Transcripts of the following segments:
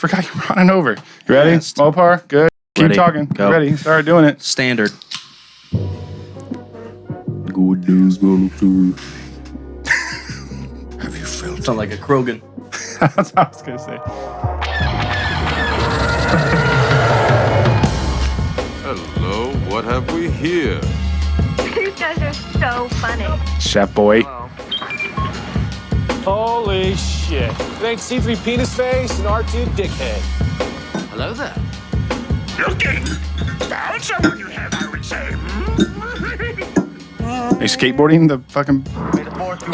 Forgot you're running over. You ready? Yes. Mopar, good. Keep talking. Go. Ready? Start doing it. Standard. Good news, good news. Have you felt? Sound like a Krogan. That's what I was gonna say. Hello, what have we here? You guys are so funny. Chef boy. Holy shit. It ain't C3 penis face and R2 dickhead. Hello there. Logan, found someone you have, I would say. Are you skateboarding the fucking...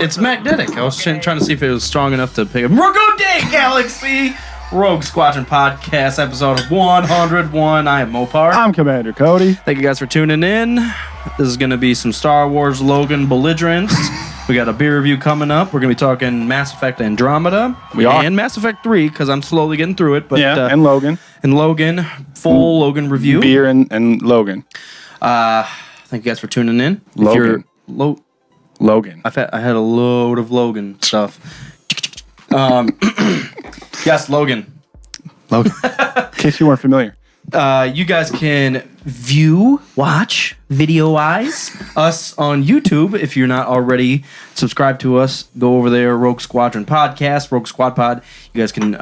It's magnetic. I was trying to see if it was strong enough to pick up. Good day, Galaxy! Rogue Squadron Podcast, episode 101. I am Mopar. I'm Commander Cody. Thank you guys for tuning in. This is going to be some Star Wars Logan belligerence. We got a beer review coming up. We're going to be talking Mass Effect Andromeda. We are. And Mass Effect 3, because I'm slowly getting through it. But, Yeah, and Logan. And Logan. Full Logan review. Beer and Logan. Thank you guys for tuning in. Logan. Logan. I had a load of Logan stuff. Yes, Logan. Logan. In case you weren't familiar. You guys can watch, video-wise, us on YouTube. If you're not already subscribed to us, go over there, Rogue Squadron Podcast, Rogue Squad Pod. You guys can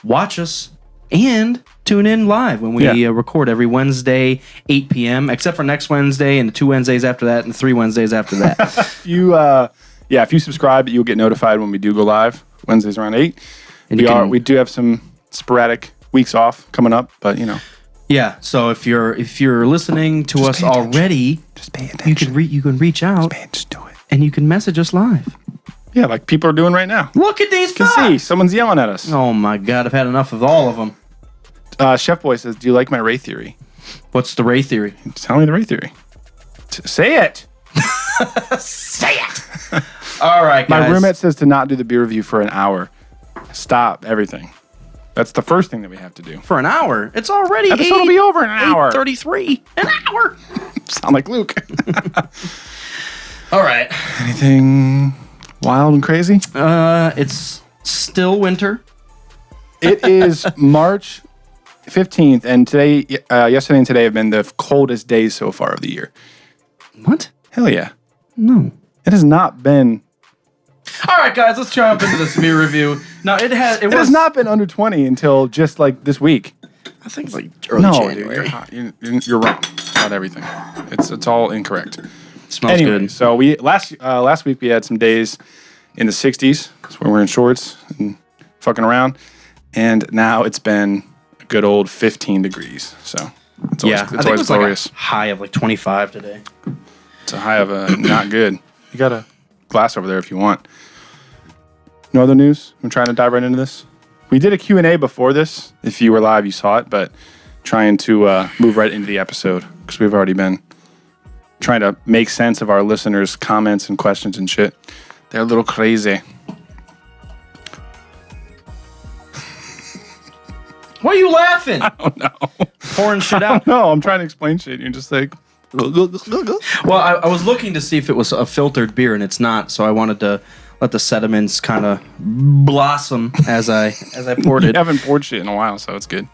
watch us and tune in live when we record every Wednesday, 8 p.m., except for next Wednesday and the 2 Wednesdays after that and the 3 Wednesdays after that. If you subscribe, you'll get notified when we do go live. Wednesdays around 8. And we do have some sporadic weeks off coming up, but you know. Yeah, so if you're listening to us already, just pay attention. You can reach out Just do it. and you can message us live. Yeah, like people are doing right now. Look at these You can see someone's yelling at us. Oh my god, I've had enough of all of them. Chef Boy says, "Do you like my Ray theory?" What's the Ray theory? Tell me the Ray theory. Say it. Say it. All right, guys. My roommate says to not do the beer review for an hour. Stop everything. That's the first thing that we have to do. For an hour. It's already Episode will be over in an hour. 8:33. An hour. Sound like Luke. All right. Anything wild and crazy? It's still winter. It is March 15th, and yesterday and today have been the coldest days so far of the year. What? Hell yeah. No. It has not been... All right, guys, let's jump into this beer review. No, it has not been under 20 until just like this week. I think it's like early January. January. You're hot. You're wrong about everything. It's all incorrect. Smells good. So we last week we had some days in the 60s when we were in shorts and fucking around, and now it's been a good old 15 degrees. So it's always, I think always it was glorious. like a high of like 25 today. It's a high of a not good. You got a glass over there if you want. No other news? I'm trying to dive right into this. We did a Q&A before this. If you were live, you saw it, but trying to move right into the episode because we've already been trying to make sense of our listeners' comments and questions and shit. They're a little crazy. Why are you laughing? I don't know. Pouring shit out. No, I'm trying to explain shit. You're just like... Well, I was looking to see if it was a filtered beer, and it's not, so I wanted to let the sediments kind of blossom as I poured You it. haven't poured shit in a while, so it's good.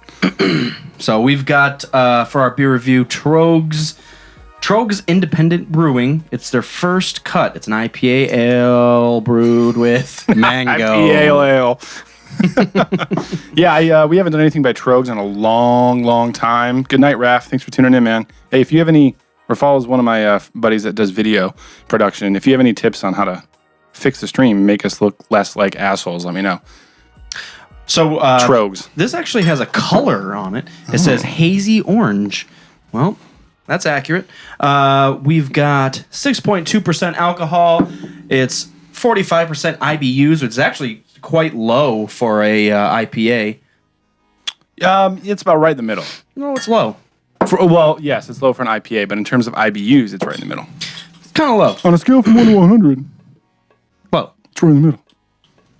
So we've got, for our beer review, Trogs Independent Brewing. It's their first cut. It's an IPA ale brewed with mango. IPA ale. Yeah, we haven't done anything by Trogs in a long time. Good night, Raph. Thanks for tuning in, man. Hey, if you have any... Rafal is one of my buddies that does video production. If you have any tips on how to fix the stream and make us look less like assholes, let me know. So Trogs. This actually has a color on it. It says hazy orange. Well, that's accurate. We've got 6.2% alcohol. It's 45% IBUs, which is actually quite low for a IPA. It's about right in the middle. No, it's low. Well, yes, it's low for an IPA, but in terms of IBUs, it's right in the middle. It's kind of low. On a scale from 1 to 100, Well, it's right in the middle.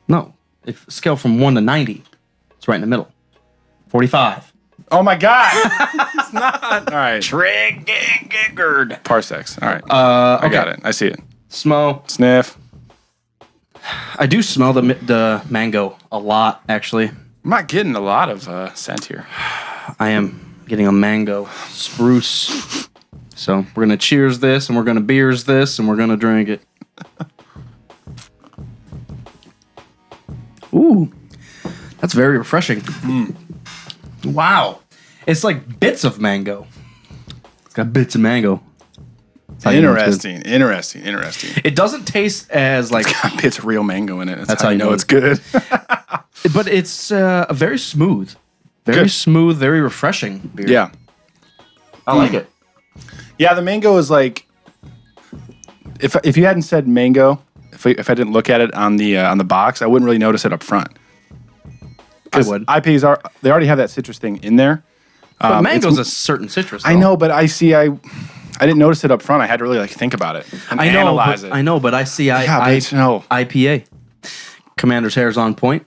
no. If scale from 1 to 90, it's right in the middle. 45. Oh my God! It's not. All right. Triggered. Parsecs. All right. Okay. I got it. I see it. Sniff. I do smell the mango a lot, actually. I'm not getting a lot of scent here. I am getting a mango spruce. So we're going to cheers this, and we're going to beers this, and we're going to drink it. Ooh, that's very refreshing. Wow. It's like bits of mango. It's got bits of mango. Interesting. It doesn't taste as like... It's got bits of real mango in it. That's how you know it's good. But it's very smooth. Very smooth, very refreshing beer. Yeah. I like it. Yeah, the mango is like... If you hadn't said mango, if I didn't look at it on the box, I wouldn't really notice it up front. I would. IPAs they already have that citrus thing in there. But mango's a certain citrus, though. I know, but I didn't notice it up front. I had to really like think about it and analyze it. I know, but I see no. IPA. Commander's hair's on point.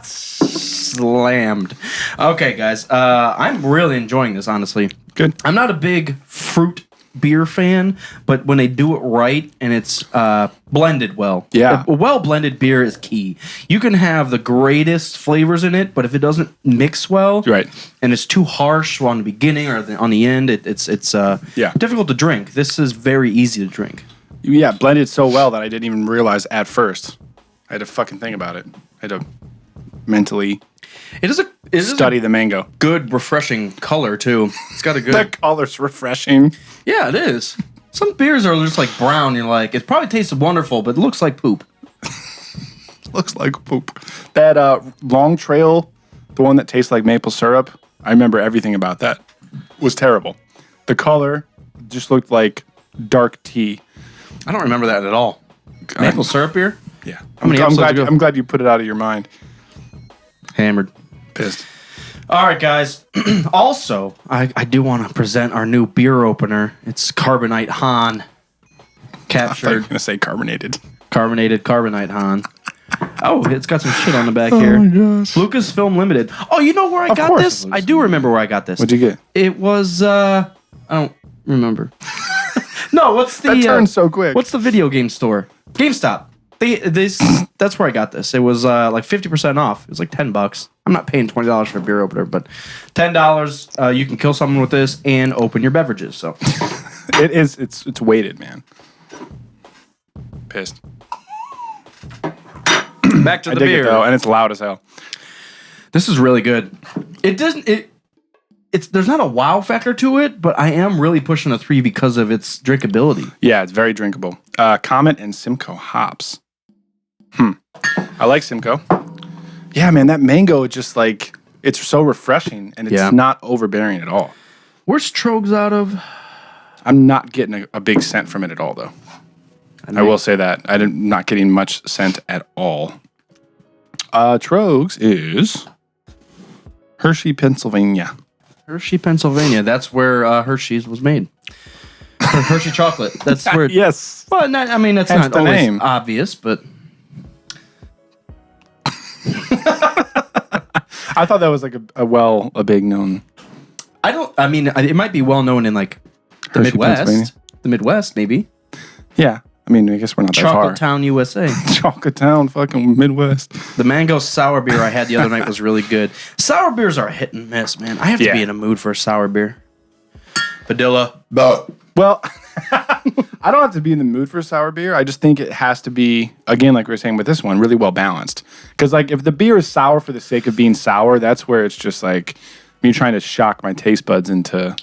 Slammed. Okay, guys. I'm really enjoying this, honestly. Good. I'm not a big fruit beer fan, but when they do it right and it's blended well. Yeah. A well-blended beer is key. You can have the greatest flavors in it, but if it doesn't mix well, Right. and it's too harsh on the beginning or on the end, it's difficult to drink. This is very easy to drink. Yeah, blended so well that I didn't even realize at first. I had to fucking think about it. I had to mentally study the mango. Good, refreshing color, too. It's got a good... The color's refreshing. Yeah, it is. Some beers are just like brown. You're like, it probably tastes wonderful, but it looks like poop. Looks like poop. That Long Trail, the one that tastes like maple syrup, I remember everything about that. It was terrible. The color just looked like dark tea. I don't remember that at all. Maple syrup beer? Yeah. I'm glad you put it out of your mind. Hammered. Pissed. All right, guys. Also, I do want to present our new beer opener. It's Carbonite Han. I thought you were Captured. going to say carbonated. Carbonated Carbonite Han. Oh, it's got some shit on the back here. Oh, my gosh. Lucasfilm Limited. Oh, you know where I got course this? it's I do remember where I got this. What'd you get? It was, I don't remember. No, what's the... That turned so quick. What's the video game store? GameStop. That's where I got this. It was like 50% off. It was like $10. I'm not paying $20 for a beer opener, but $10, you can kill someone with this and open your beverages. So It's weighted, man. Pissed. back to I the dig beer. it though, and it's loud as hell. This is really good. There's not a wow factor to it, but I am really pushing a 3 because of its drinkability. Yeah, it's very drinkable. Comet and Simcoe hops. I like Simcoe. Yeah, man, that mango just like it's so refreshing and it's not overbearing at all. Where's Trogs out of? I'm not getting a big scent from it at all, though. I will say that I'm not getting much scent at all. Trogs is Hershey, Pennsylvania. Hershey, Pennsylvania. That's where Hershey's was made. Hershey chocolate. That's where. Yes. Well, that's Hence not the always name. obvious, but I thought that was like a big known. it might be well known in like the Hershey, Midwest. Pennsylvania. The Midwest, maybe. Yeah. I mean, I guess we're not that far. Chocolate Town, USA. Chocolate Town, fucking Midwest. The mango sour beer I had the other night was really good. Sour beers are hit and miss, man. I have to be in a mood for a sour beer. Padilla. Well, I don't have to be in the mood for a sour beer. I just think it has to be, again, like we were saying with this one, really well balanced. Because like if the beer is sour for the sake of being sour, that's where it's just like me trying to shock my taste buds into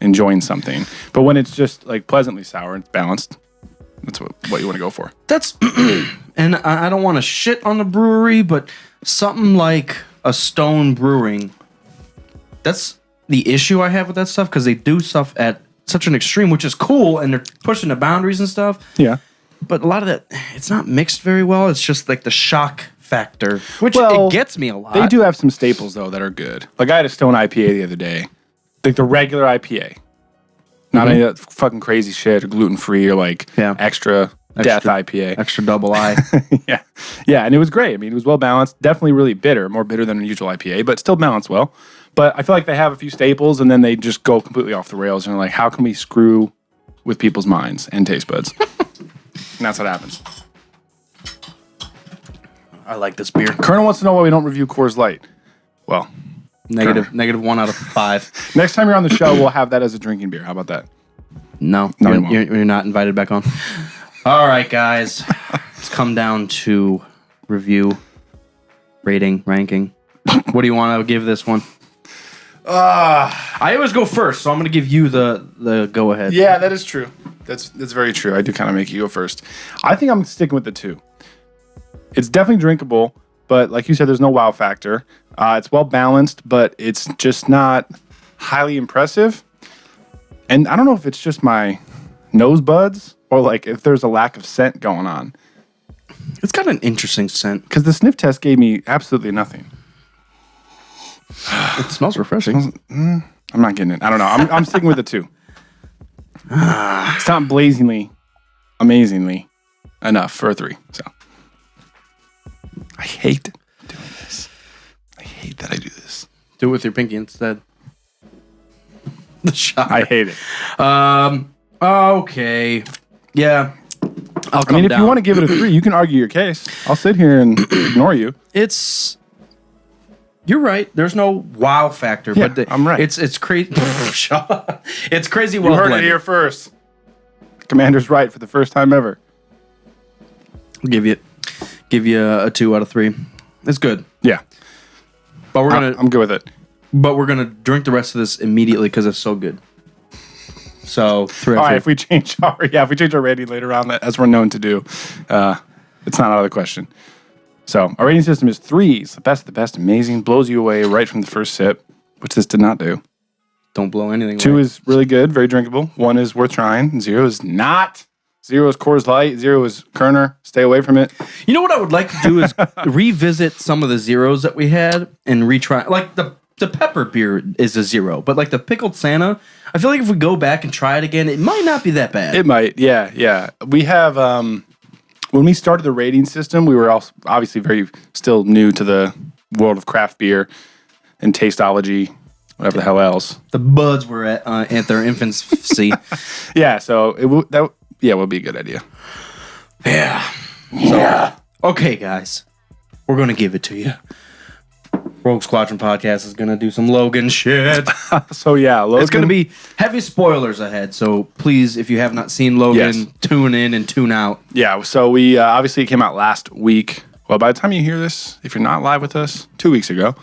enjoying something. But when it's just like pleasantly sour, it's balanced. That's what you want to go for. That's, and I don't want to shit on the brewery, but something like a Stone Brewing, that's the issue I have with that stuff, because they do stuff at such an extreme, which is cool, and they're pushing the boundaries and stuff. Yeah. But a lot of that, it's not mixed very well. It's just like the shock factor, which it gets me a lot. They do have some staples, though, that are good. Like I had a Stone IPA the other day. Like the regular IPA. Not any of that fucking crazy shit or gluten-free or like extra death IPA. Extra double I. Yeah. Yeah, and it was great. I mean, it was well balanced. Definitely really bitter, more bitter than a usual IPA, but still balanced well. But I feel like they have a few staples and then they just go completely off the rails and are like, how can we screw with people's minds and taste buds? And that's what happens. I like this beer. Colonel wants to know why we don't review Coors Light. Well, Negative 1 out of 5. next time you're on the show, we'll have that as a drinking beer. How about that? No, No, you're not invited back on. All right, guys. Let's come down to review, rating, ranking. What do you want to give this one? I always go first, so I'm going to give you the go ahead. Yeah, that is true. That's very true. I do kind of make you go first. I think I'm sticking with the 2. It's definitely drinkable, but like you said, there's no wow factor. It's well balanced, but it's just not highly impressive. And I don't know if it's just my nose buds or like if there's a lack of scent going on. It's got an interesting scent. Because the sniff test gave me absolutely nothing. It smells refreshing. I'm not getting it. I don't know. I'm sticking with the 2. It's not blazingly, amazingly enough for a 3. So I hate doing this. I hate that I do this. Do it with your pinky instead. The shot. I hate it. Okay. Yeah. I'll come I mean, if down. you want to give it a 3, you can argue your case. I'll sit here and ignore you. You're right. There's no wow factor. Yeah, but I'm right. It's crazy. It's crazy. You Well heard blended. it here first. Commander's right for the first time ever. I'll give you a 2 out of 3. It's good. Yeah, But I'm good with it. we're gonna drink the rest of this immediately because it's so good. So 3 All out right, of if we change our rating later on, as we're known to do, it's not out of the question. So our rating system is 3. It's the best of the best, amazing, blows you away right from the first sip, which this did not do. Don't blow anything. 2 away. is really good, very drinkable. 1 is worth trying. And 0 is not. 0 is Coors Light. 0 is Kerner. Stay away from it. You know what I would like to do is revisit some of the zeros that we had and retry. Like the pepper beer is a 0, but like the pickled Santa, I feel like if we go back and try it again, it might not be that bad. It might, yeah. We have, when we started the rating system, we were also obviously very still new to the world of craft beer and tasteology, whatever the hell else. The buds were at their infancy. Yeah, so it will be a good idea. Yeah. Okay, guys, we're gonna give it to you. Rogue Squadron Podcast is gonna do some Logan shit. So yeah, Logan. It's gonna be heavy spoilers ahead, so please, if you have not seen Logan, Yes. tune in and tune out. Yeah, so we obviously it came out last week. Well, by the time you hear this, if you're not live with us, 2 weeks ago,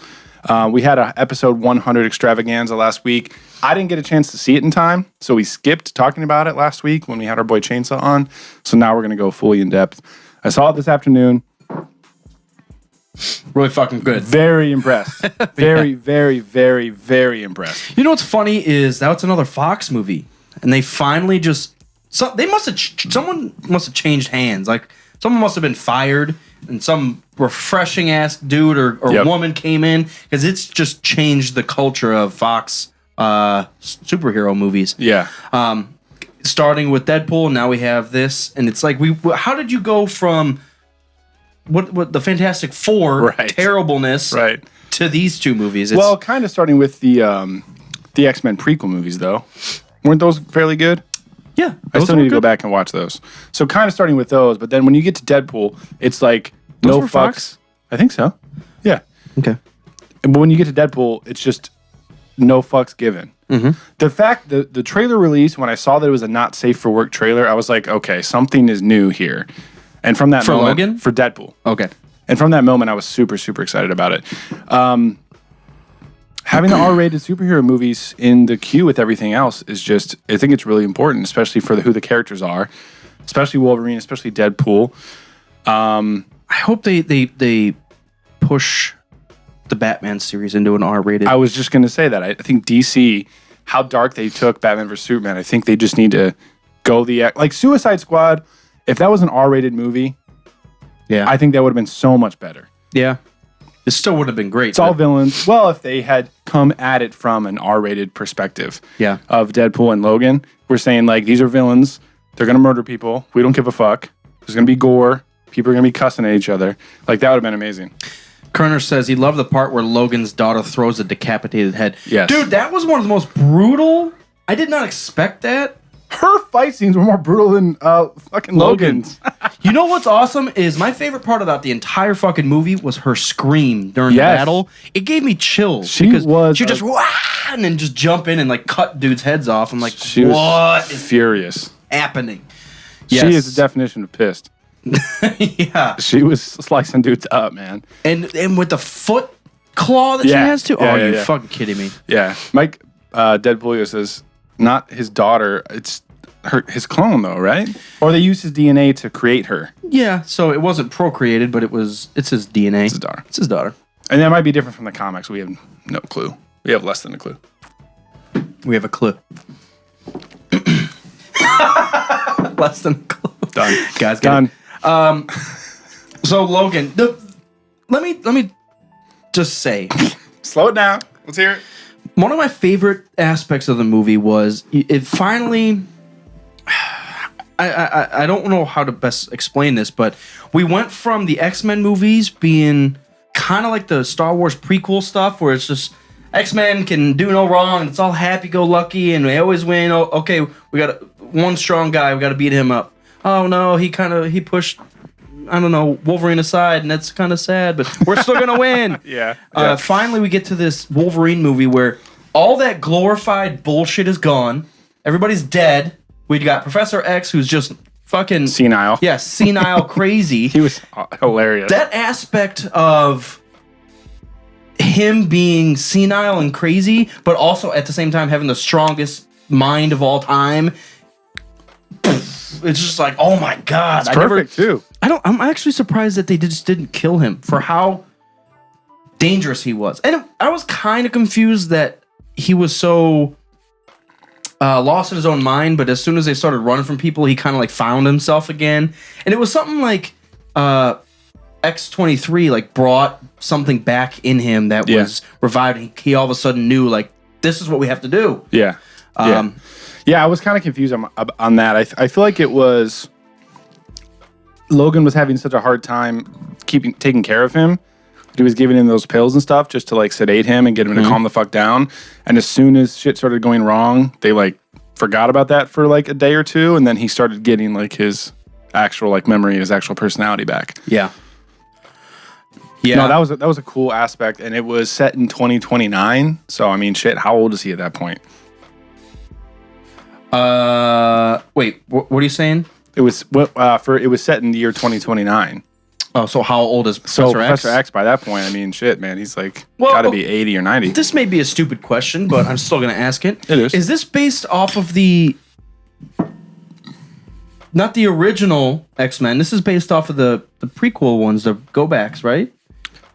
we had a episode 100 extravaganza last week. I didn't get a chance to see it in time, so we skipped talking about it last week when we had our boy Chainsaw on. So now we're gonna go fully in depth. I saw it this afternoon. Really fucking good. Very impressed. Very, very, very, very impressed. You know what's funny is that's another Fox movie, and they finally someone must have changed hands. Like someone must have been fired, and some refreshing ass dude or Yep. woman came in because it's just changed the culture of Fox superhero movies. Yeah. Starting with Deadpool, now we have this, and it's like how did you go from what the Fantastic Four Right. terribleness Right. to these two movies? It's, Well, kind of starting with the X-Men prequel movies, though. Weren't those fairly good? yeah, I those still were need to go good. back and watch those. So kind of starting with those, but then when you get to Deadpool, it's like Those no were fucks. Fox? I think so. Yeah. Okay. But when you get to Deadpool, it's just no fucks given. Mm-hmm. The fact that the trailer release, when I saw that it was a not safe for work trailer, I was like, okay, something is new here. And from that For moment, Logan? for Deadpool. Okay. And from that moment, I was super, super excited about it. Having the R-rated superhero movies in the queue with everything else is just, I think it's really important, especially for who the characters are, especially Wolverine, especially Deadpool. I hope they push the Batman series into an R-rated. I was just going to say that. I think DC, how dark they took Batman vs. Superman, I think they just need to go like Suicide Squad, if that was an R-rated movie, yeah. I think that would have been so much better. Yeah. It still would have been great. It's all villains. Well, if they had come at it from an R-rated perspective Yeah. of Deadpool and Logan, we're saying, like, these are villains. They're going to murder people. We don't give a fuck. There's going to be gore. People are going to be cussing at each other. Like, that would have been amazing. Kerner says he loved the part where Logan's daughter throws a decapitated head. Yes. Dude, that was one of the most brutal. I did not expect that. Her fight scenes were more brutal than fucking Logan's. You know what's awesome is my favorite part about the entire fucking movie was her scream during the battle. It gave me chills. She because was she just wah, and then just jump in and like cut dudes' heads off. I'm like, she what was is furious. happening? She is the definition of pissed. Yeah. She was slicing dudes up, man. And with the foot claw that she has too. You fucking kidding me? Yeah. Mike Deadpoolio says not his daughter, it's his clone though, right? Or they used his DNA to create her. Yeah, so it wasn't procreated, but it's his DNA. It's his daughter. It's his daughter. And that might be different from the comics. We have no clue. We have less than a clue. We have a clue. Less than a clue. Done. Guys, done. So Logan, let me just say, slow it down. Let's hear it. One of my favorite aspects of the movie was it finally. I don't know how to best explain this, but we went from the X-Men movies being kind of like the Star Wars prequel stuff, where it's just X-Men can do no wrong, and it's all happy-go-lucky, and they always win. Oh, okay, we got one strong guy, we got to beat him up. Oh no, he pushed, I don't know, Wolverine aside, and that's kind of sad, but we're still gonna win. Yeah. Finally, we get to this Wolverine movie where all that glorified bullshit is gone. Everybody's dead. We got Professor X, who's just fucking senile. Yeah, senile, crazy. He was hilarious. That aspect of him being senile and crazy, but also at the same time having the strongest mind of all time. It's just like, oh my god! It's perfect too. I'm actually surprised that they just didn't kill him for how dangerous he was, and I was kind of confused that he was so lost in his own mind. But as soon as they started running from people, he kind of like found himself again, and it was something like X-23 like brought something back in him that was revived. He all of a sudden knew like this is what we have to do. Yeah. Yeah, I was kind of confused on that. I feel like it was Logan was having such a hard time taking care of him. He was giving him those pills and stuff just to like sedate him and get him to calm the fuck down. And as soon as shit started going wrong, they like forgot about that for like a day or two, and then he started getting like his actual like memory, his actual personality back. Yeah. No, that was a cool aspect, and it was set in 2029. So I mean, shit, how old is he at that point? Wait, what are you saying? It was it was set in the year 2029. Oh, so how old is Professor X? Professor X by that point, I mean, shit, man, he's like gotta be 80 or 90. This may be a stupid question, but I'm still gonna ask it. It is. Is this based off of not the original X-Men? This is based off of the prequel ones, the go-backs, right?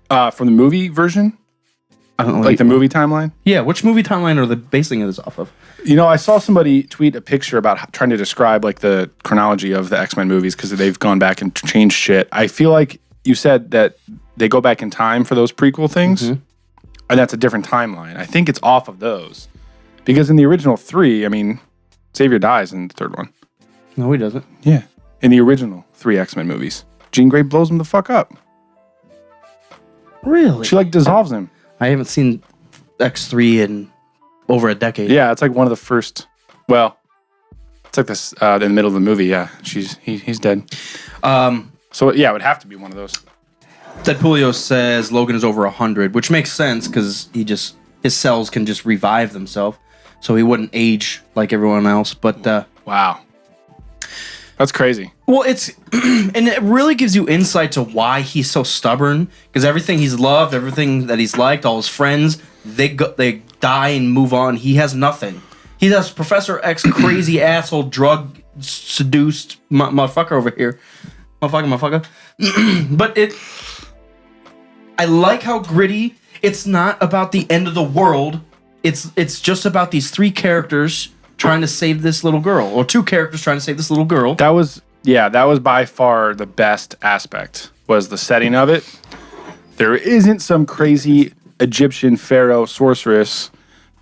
From the movie version? I don't know. Like the movie timeline? Yeah, which movie timeline are they basing this off of? You know, I saw somebody tweet a picture about trying to describe like the chronology of the X-Men movies because they've gone back and changed shit. I feel like you said that they go back in time for those prequel things, and that's a different timeline. I think it's off of those because in the original 3, I mean, Xavier dies in the 3rd one. No, he doesn't. Yeah, in the original 3 X-Men movies, Jean Grey blows him the fuck up. Really? She like dissolves him. I haven't seen X3 in over a decade. Yeah, it's like one of the first. Well, it's like this in the middle of the movie. Yeah, he's dead. So yeah, it would have to be one of those. Deadpoolio says Logan is over 100, which makes sense because his cells can just revive themselves, so he wouldn't age like everyone else. But wow, that's crazy. Well, it's and it really gives you insight to why he's so stubborn. Because everything he's loved, everything that he's liked, all his friends, they die and move on. He has nothing. He has Professor X, crazy asshole, drug seduced motherfucker over here, motherfucker. But I like how gritty. It's not about the end of the world. It's just about these 3 characters trying to save this little girl, or 2 characters trying to save this little girl. That was by far the best aspect, was the setting of it. There isn't some crazy Egyptian pharaoh sorceress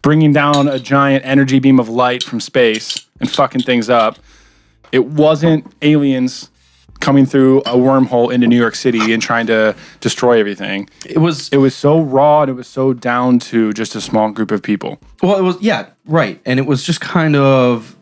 bringing down a giant energy beam of light from space and fucking things up. It wasn't aliens coming through a wormhole into New York City and trying to destroy everything. It was so raw, and it was so down to just a small group of people. Well, it was, yeah, right. And it was just kind of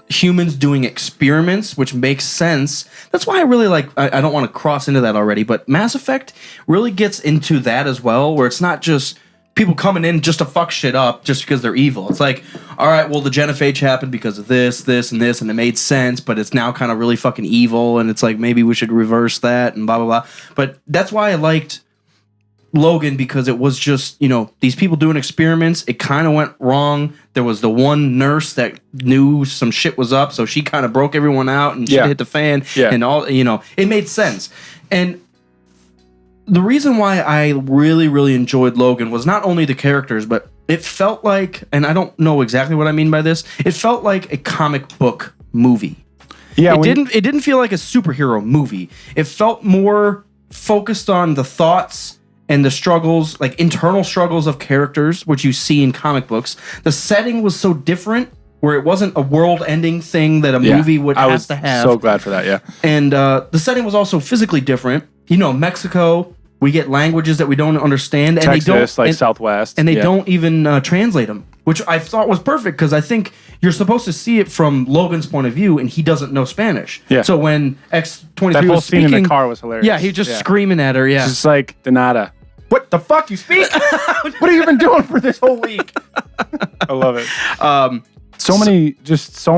humans doing experiments, which makes sense. That's why I really like, I don't want to cross into that already, but Mass Effect really gets into that as well, where it's not just people coming in just to fuck shit up just because they're evil. It's like, all right, well, the genophage happened because of this, and this, and it made sense, but it's now kind of really fucking evil, and it's like, maybe we should reverse that, and blah, blah, blah. But that's why I liked Logan, because it was just, you know, these people doing experiments. It kind of went wrong. There was the one nurse that knew some shit was up, so she kind of broke everyone out, and shit hit the fan, and all, you know, it made sense. And the reason why I really, really enjoyed Logan was not only the characters, but it felt like, and I don't know exactly what I mean by this, it felt like a comic book movie. Yeah, it didn't feel like a superhero movie. It felt more focused on the thoughts and the struggles, like internal struggles of characters, which you see in comic books. The setting was so different, where it wasn't a world-ending thing that a movie would have to have. So glad for that, yeah. And the setting was also physically different. You know, Mexico, we get languages that we don't understand, and Texas, Southwest, and they don't even translate them, which I thought was perfect, because I think you're supposed to see it from Logan's point of view, and he doesn't know Spanish. Yeah. So when X-23 that whole was speaking, scene in the car was hilarious. Yeah, he was just screaming at her. Yeah, it's just like de nada. What the fuck you speak? What have you been doing for this whole week? I love it. So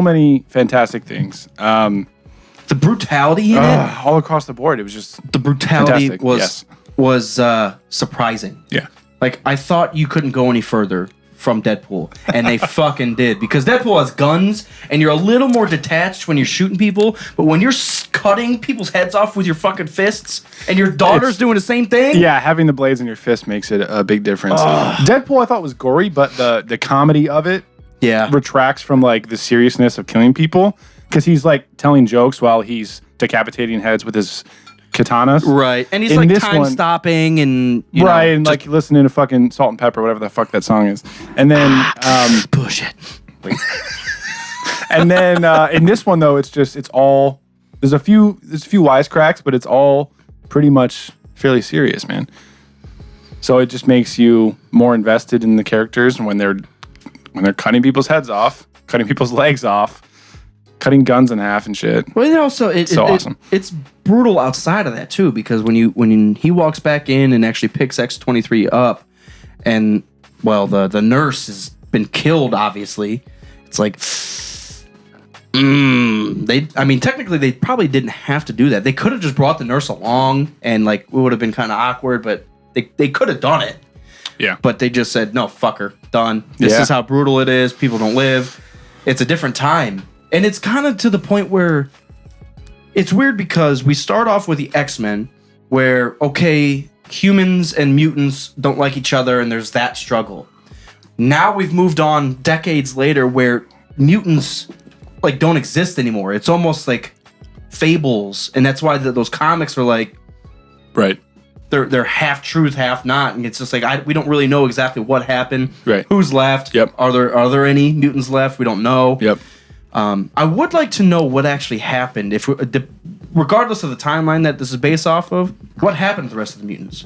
many fantastic things. The brutality in it, all across the board. It was just the brutality fantastic. was surprising. Yeah, like I thought you couldn't go any further from Deadpool, and they fucking did, because Deadpool has guns, and you're a little more detached when you're shooting people, but when you're cutting people's heads off with your fucking fists, and your daughter's doing the same thing. Yeah, having the blades in your fist makes it a big difference. Deadpool I thought was gory, but the comedy of it retracts from like the seriousness of killing people, because he's like telling jokes while he's decapitating heads with his katanas. Right. And he's like time stopping and you know, and like listening to fucking Salt and Pepper, whatever the fuck that song is. And then bullshit. And then in this one though, it's all there's a few wisecracks, but it's all pretty much fairly serious, man. So it just makes you more invested in the characters, and when they're cutting people's heads off, cutting people's legs off, cutting guns in half and shit. Well, and also awesome. It's brutal outside of that too, because when he walks back in and actually picks X-23 up, and well, the nurse has been killed. Obviously, it's like technically they probably didn't have to do that. They could have just brought the nurse along, and like it would have been kind of awkward, but they could have done it. Yeah. But they just said, no, fuck her, done. This is how brutal it is. People don't live. It's a different time. And it's kind of to the point where it's weird, because we start off with the X-Men where, okay, humans and mutants don't like each other, and there's that struggle. Now we've moved on decades later where mutants like don't exist anymore. It's almost like fables, and that's why those comics are like, right. They're half truth, half not, and it's just like we don't really know exactly what happened. Right. Who's left? Yep. Are there any mutants left? We don't know. Yep. I would like to know what actually happened. Regardless of the timeline that this is based off of, what happened to the rest of the mutants?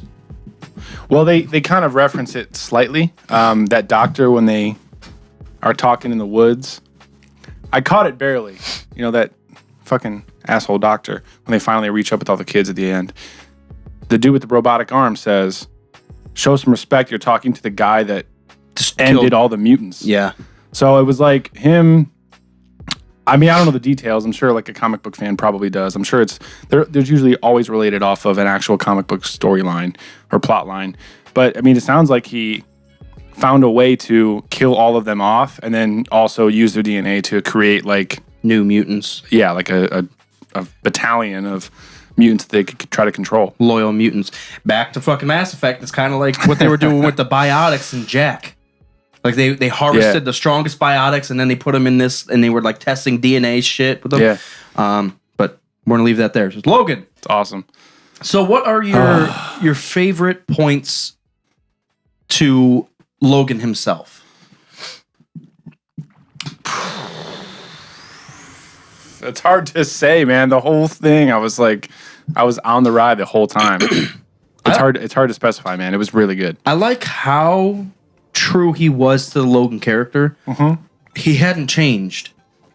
Well, they kind of reference it slightly. That doctor, when they are talking in the woods, I caught it barely. You know, that fucking asshole doctor, when they finally reach up with all the kids at the end. The dude with the robotic arm says, show some respect. You're talking to the guy that just ended all the mutants. Yeah. So it was like him. I mean, I don't know the details. I'm sure like a comic book fan probably does. I'm sure there's usually always related off of an actual comic book storyline or plot line. But I mean, it sounds like he found a way to kill all of them off, and then also use their DNA to create like new mutants. Yeah, like a battalion of mutants that they could try to control. Loyal mutants. Back to fucking Mass Effect. It's kind of like what they were doing with the biotics in Jack. Like they harvested the strongest biotics, and then they put them in this, and they were like testing DNA shit with them. Yeah. But we're gonna leave that there. So Logan. It's awesome. So what are your favorite points to Logan himself? It's hard to say, man. The whole thing, I was on the ride the whole time. It's hard to specify, man. It was really good. I like how true he was to the Logan character. Mm-hmm. He hadn't changed.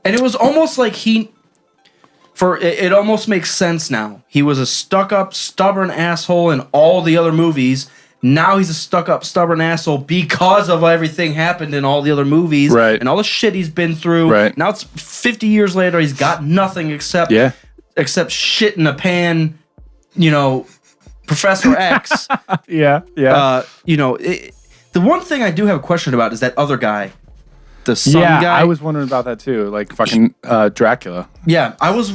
And it was almost like it almost makes sense now. He was a stuck-up, stubborn asshole in all the other movies. Now he's a stuck-up, stubborn asshole because of everything happened in all the other movies. Right. And all the shit he's been through. Right. Now it's 50 years later. He's got nothing except shit in a pan, Professor X. Yeah. The one thing I do have a question about is that other guy. The sun guy. I was wondering about that too. Like fucking Dracula. Yeah, I was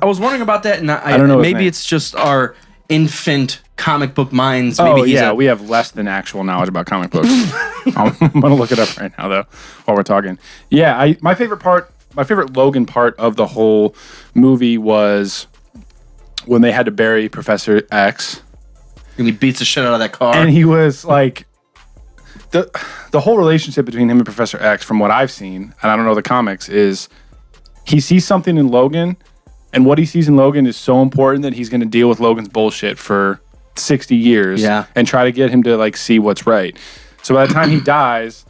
wondering about that, and I don't know his maybe name. it's just our infant comic book minds. Maybe we have less than actual knowledge about comic books. I'm gonna look it up right now though while we're talking. Yeah, my favorite Logan part of the whole movie was when they had to bury Professor X, and he beats the shit out of that car. and he was like. The whole relationship between him and Professor X, from what I've seen, and I don't know the comics, is he sees something in Logan, and what he sees in Logan is so important that he's going to deal with Logan's bullshit for 60 years and try to get him to like see what's right. So by the time he dies,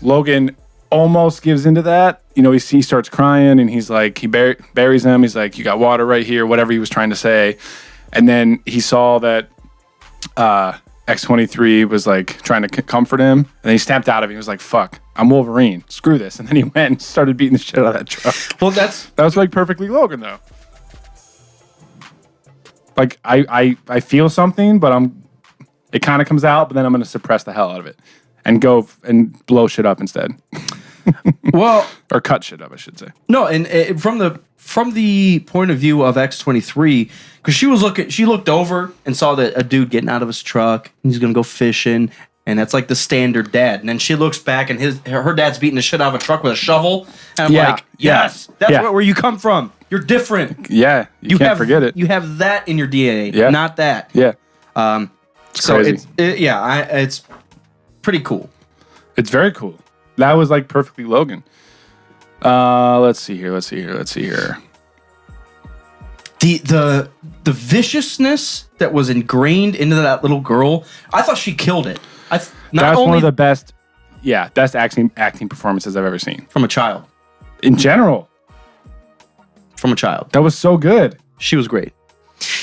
Logan almost gives into that. He starts crying, and he's like, he buries him. He's like, you got water right here, whatever he was trying to say. And then he saw that X-23 was like trying to comfort him, and then he snapped out of it. He was like, fuck, I'm Wolverine, screw this. And then he went and started beating the shit out of that truck. Well, that was like perfectly Logan though. Like I feel something, but it kind of comes out, but then I'm going to suppress the hell out of it and go and blow shit up instead. Well, or cut shit up, I should say. No, and from the point of view of X-23, because she looked over and saw that a dude getting out of his truck, and he's gonna go fishing, and that's like the standard dad. And then she looks back, and her dad's beating the shit out of a truck with a shovel, and I'm like, yes, that's where you come from. You're different. Yeah, you can't forget it. You have that in your DNA, not that. Yeah. It's crazy. It's pretty cool. It's very cool. That was like perfectly Logan. Let's see here. The viciousness that was ingrained into that little girl, I thought she killed it. That's one of the best acting performances I've ever seen. From a child. In general. From a child. That was so good. She was great.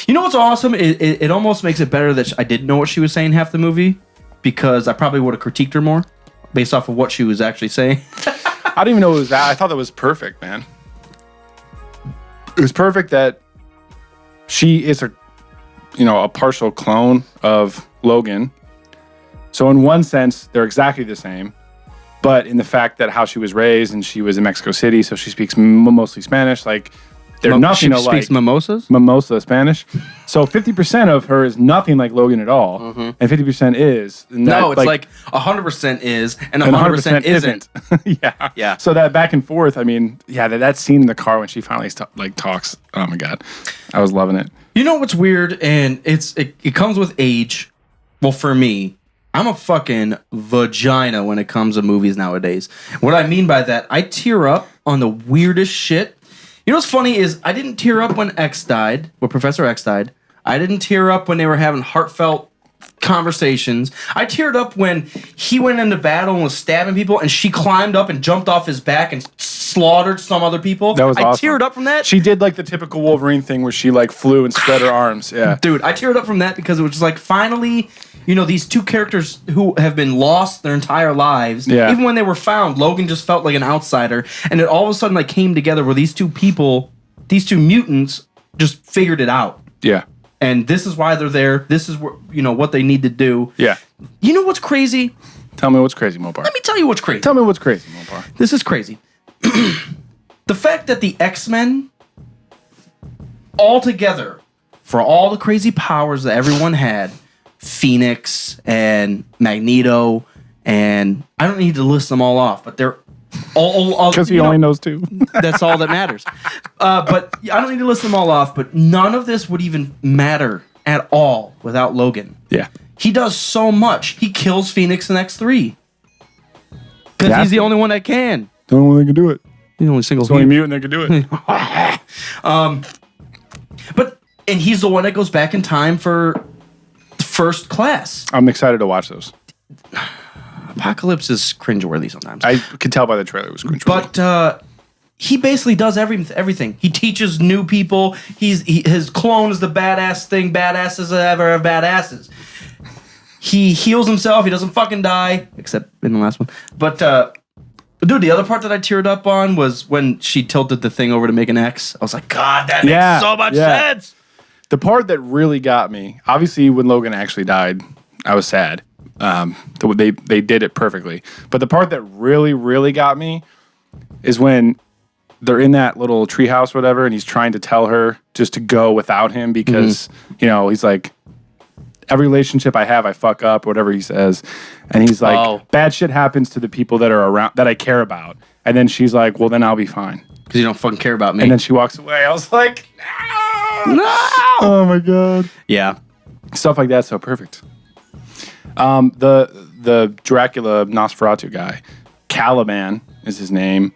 You know what's awesome? It almost makes it better that I didn't know what she was saying half the movie, because I probably would have critiqued her more based off of what she was actually saying. I didn't even know it was that. I thought that was perfect, man. It was perfect that she is a partial clone of Logan. So in one sense, they're exactly the same. But in the fact that how she was raised, and she was in Mexico City, so she speaks mostly Spanish, like they're nothing alike. She speaks mimosas? Mimosa Spanish. So 50% of her is nothing like Logan at all, and 50% is. And no, it's like 100% is, and 100% isn't. Yeah. So that back and forth, I mean, that scene in the car when she finally talks, oh my God. I was loving it. You know what's weird, and it comes with age. Well, for me, I'm a fucking vagina when it comes to movies nowadays. What I mean by that, I tear up on the weirdest shit. You know what's funny is I didn't tear up when Professor X died. I didn't tear up when they were having heartfelt conversations. I teared up when he went into battle and was stabbing people, and she climbed up and jumped off his back and slaughtered some other people. That was awesome. I teared up from that. She did like the typical Wolverine thing where she like flew and spread her arms. Yeah. Dude, I teared up from that because it was just like, finally, these two characters who have been lost their entire lives, even when they were found, Logan just felt like an outsider, and it all of a sudden like came together where these two mutants just figured it out. Yeah. And this is why they're there. This is what they need to do. Yeah. You know what's crazy? Tell me what's crazy, Mopar. Let me tell you what's crazy. Tell me what's crazy, Mopar. This is crazy. The fact that the X-Men all together, for all the crazy powers that everyone had, Phoenix and Magneto, and I don't need to list them all off, but they're all because he only knows two. That's all that matters. But I don't need to list them all off, but none of this would even matter at all without Logan. Yeah. He does so much. He kills Phoenix in X3. Because he's the only one that can. The only one that can do it. He's the only single mutant that can do it. And he's the one that goes back in time for First Class. I'm excited to watch those. Apocalypse is cringeworthy sometimes. I could tell by the trailer it was cringeworthy. But he basically does everything. He teaches new people. His clone is the baddest thing badasses ever have badasses. He heals himself. He doesn't fucking die, except in the last one. But dude, the other part that I teared up on was when she tilted the thing over to make an X. I was like, God, that makes so much sense. The part that really got me, obviously, when Logan actually died, I was sad. They did it perfectly. But the part that really, really got me is when they're in that little treehouse, whatever, and he's trying to tell her just to go without him because, he's like, every relationship I have, I fuck up, whatever he says. And he's like, bad shit happens to the people that are around, that I care about. And then she's like, well, then I'll be fine. Because you don't fucking care about me. And then she walks away. I was like, no! Oh, my God. Yeah. Stuff like that's so perfect. The Dracula Nosferatu guy, Caliban is his name.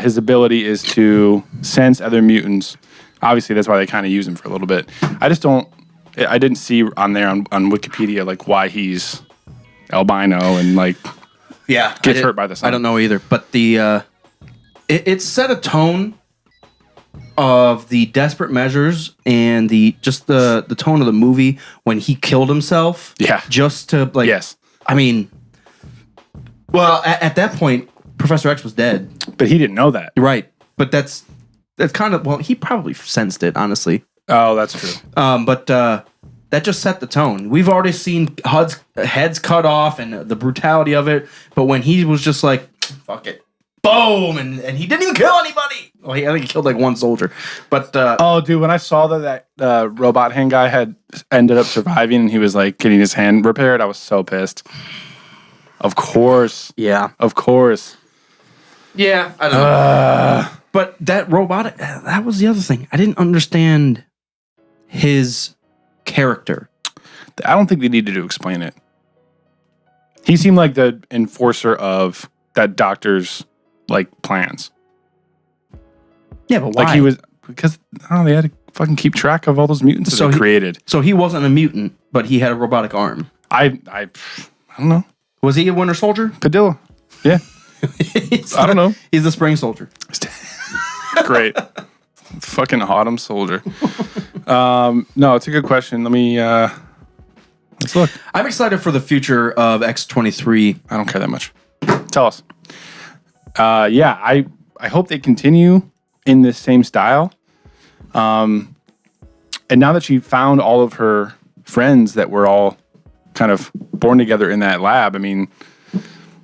His ability is to sense other mutants. Obviously, that's why they kind of use him for a little bit. I didn't see on there on Wikipedia like why he's albino and like gets hurt by the sun. I don't know either, but it set a tone of the desperate measures and the tone of the movie when he killed himself. Yeah, just to like. Yes, I mean, well, at that point, Professor X was dead, but he didn't know that. Right, but that's kind of he probably sensed it, honestly. Oh, that's true. But that just set the tone. We've already seen heads cut off and the brutality of it. But when he was just like, fuck it, boom, and he didn't even kill anybody. Well, I think he killed like one soldier. But dude, when I saw that robot hand guy had ended up surviving and he was like getting his hand repaired, I was so pissed. Of course. Yeah. Of course. Yeah, I don't know. But that robot, that was the other thing. I didn't understand his character. I don't think they needed to explain it. He seemed like the enforcer of that doctor's like plans. Yeah, but why? Like he was because they had to fucking keep track of all those mutants that they created. So he wasn't a mutant, but he had a robotic arm. I don't know. Was he a Winter Soldier? Padilla. Yeah. I don't know. He's the Spring Soldier. Great. Fucking Autumn Soldier. No, it's a good question. Let's look. I'm excited for the future of X-23. I don't care that much. Tell us. I hope they continue in this same style. And now that she found all of her friends that were all kind of born together in that lab, I mean,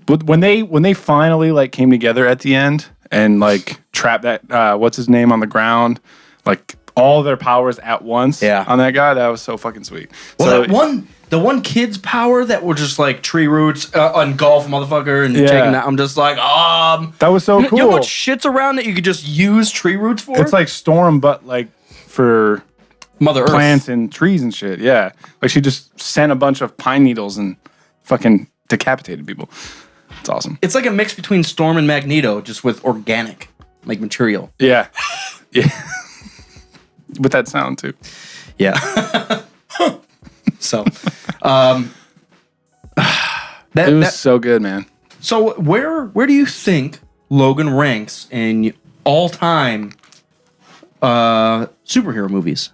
when they finally like came together at the end and like trapped that what's his name on the ground, like all their powers at once on that guy, that was so fucking sweet. Well, so, the one kid's power that were just like tree roots engulf a motherfucker and take him down. I'm just like, that was so cool. You know what shit's around that you could just use tree roots for? It's like Storm, but like for Mother Earth. Plants and trees and shit. Yeah, like she just sent a bunch of pine needles and fucking decapitated people. It's awesome. It's like a mix between Storm and Magneto, just with organic like material. Yeah, yeah. With that sound too. Yeah. So, it was so good, man. So where do you think Logan ranks in all-time superhero movies?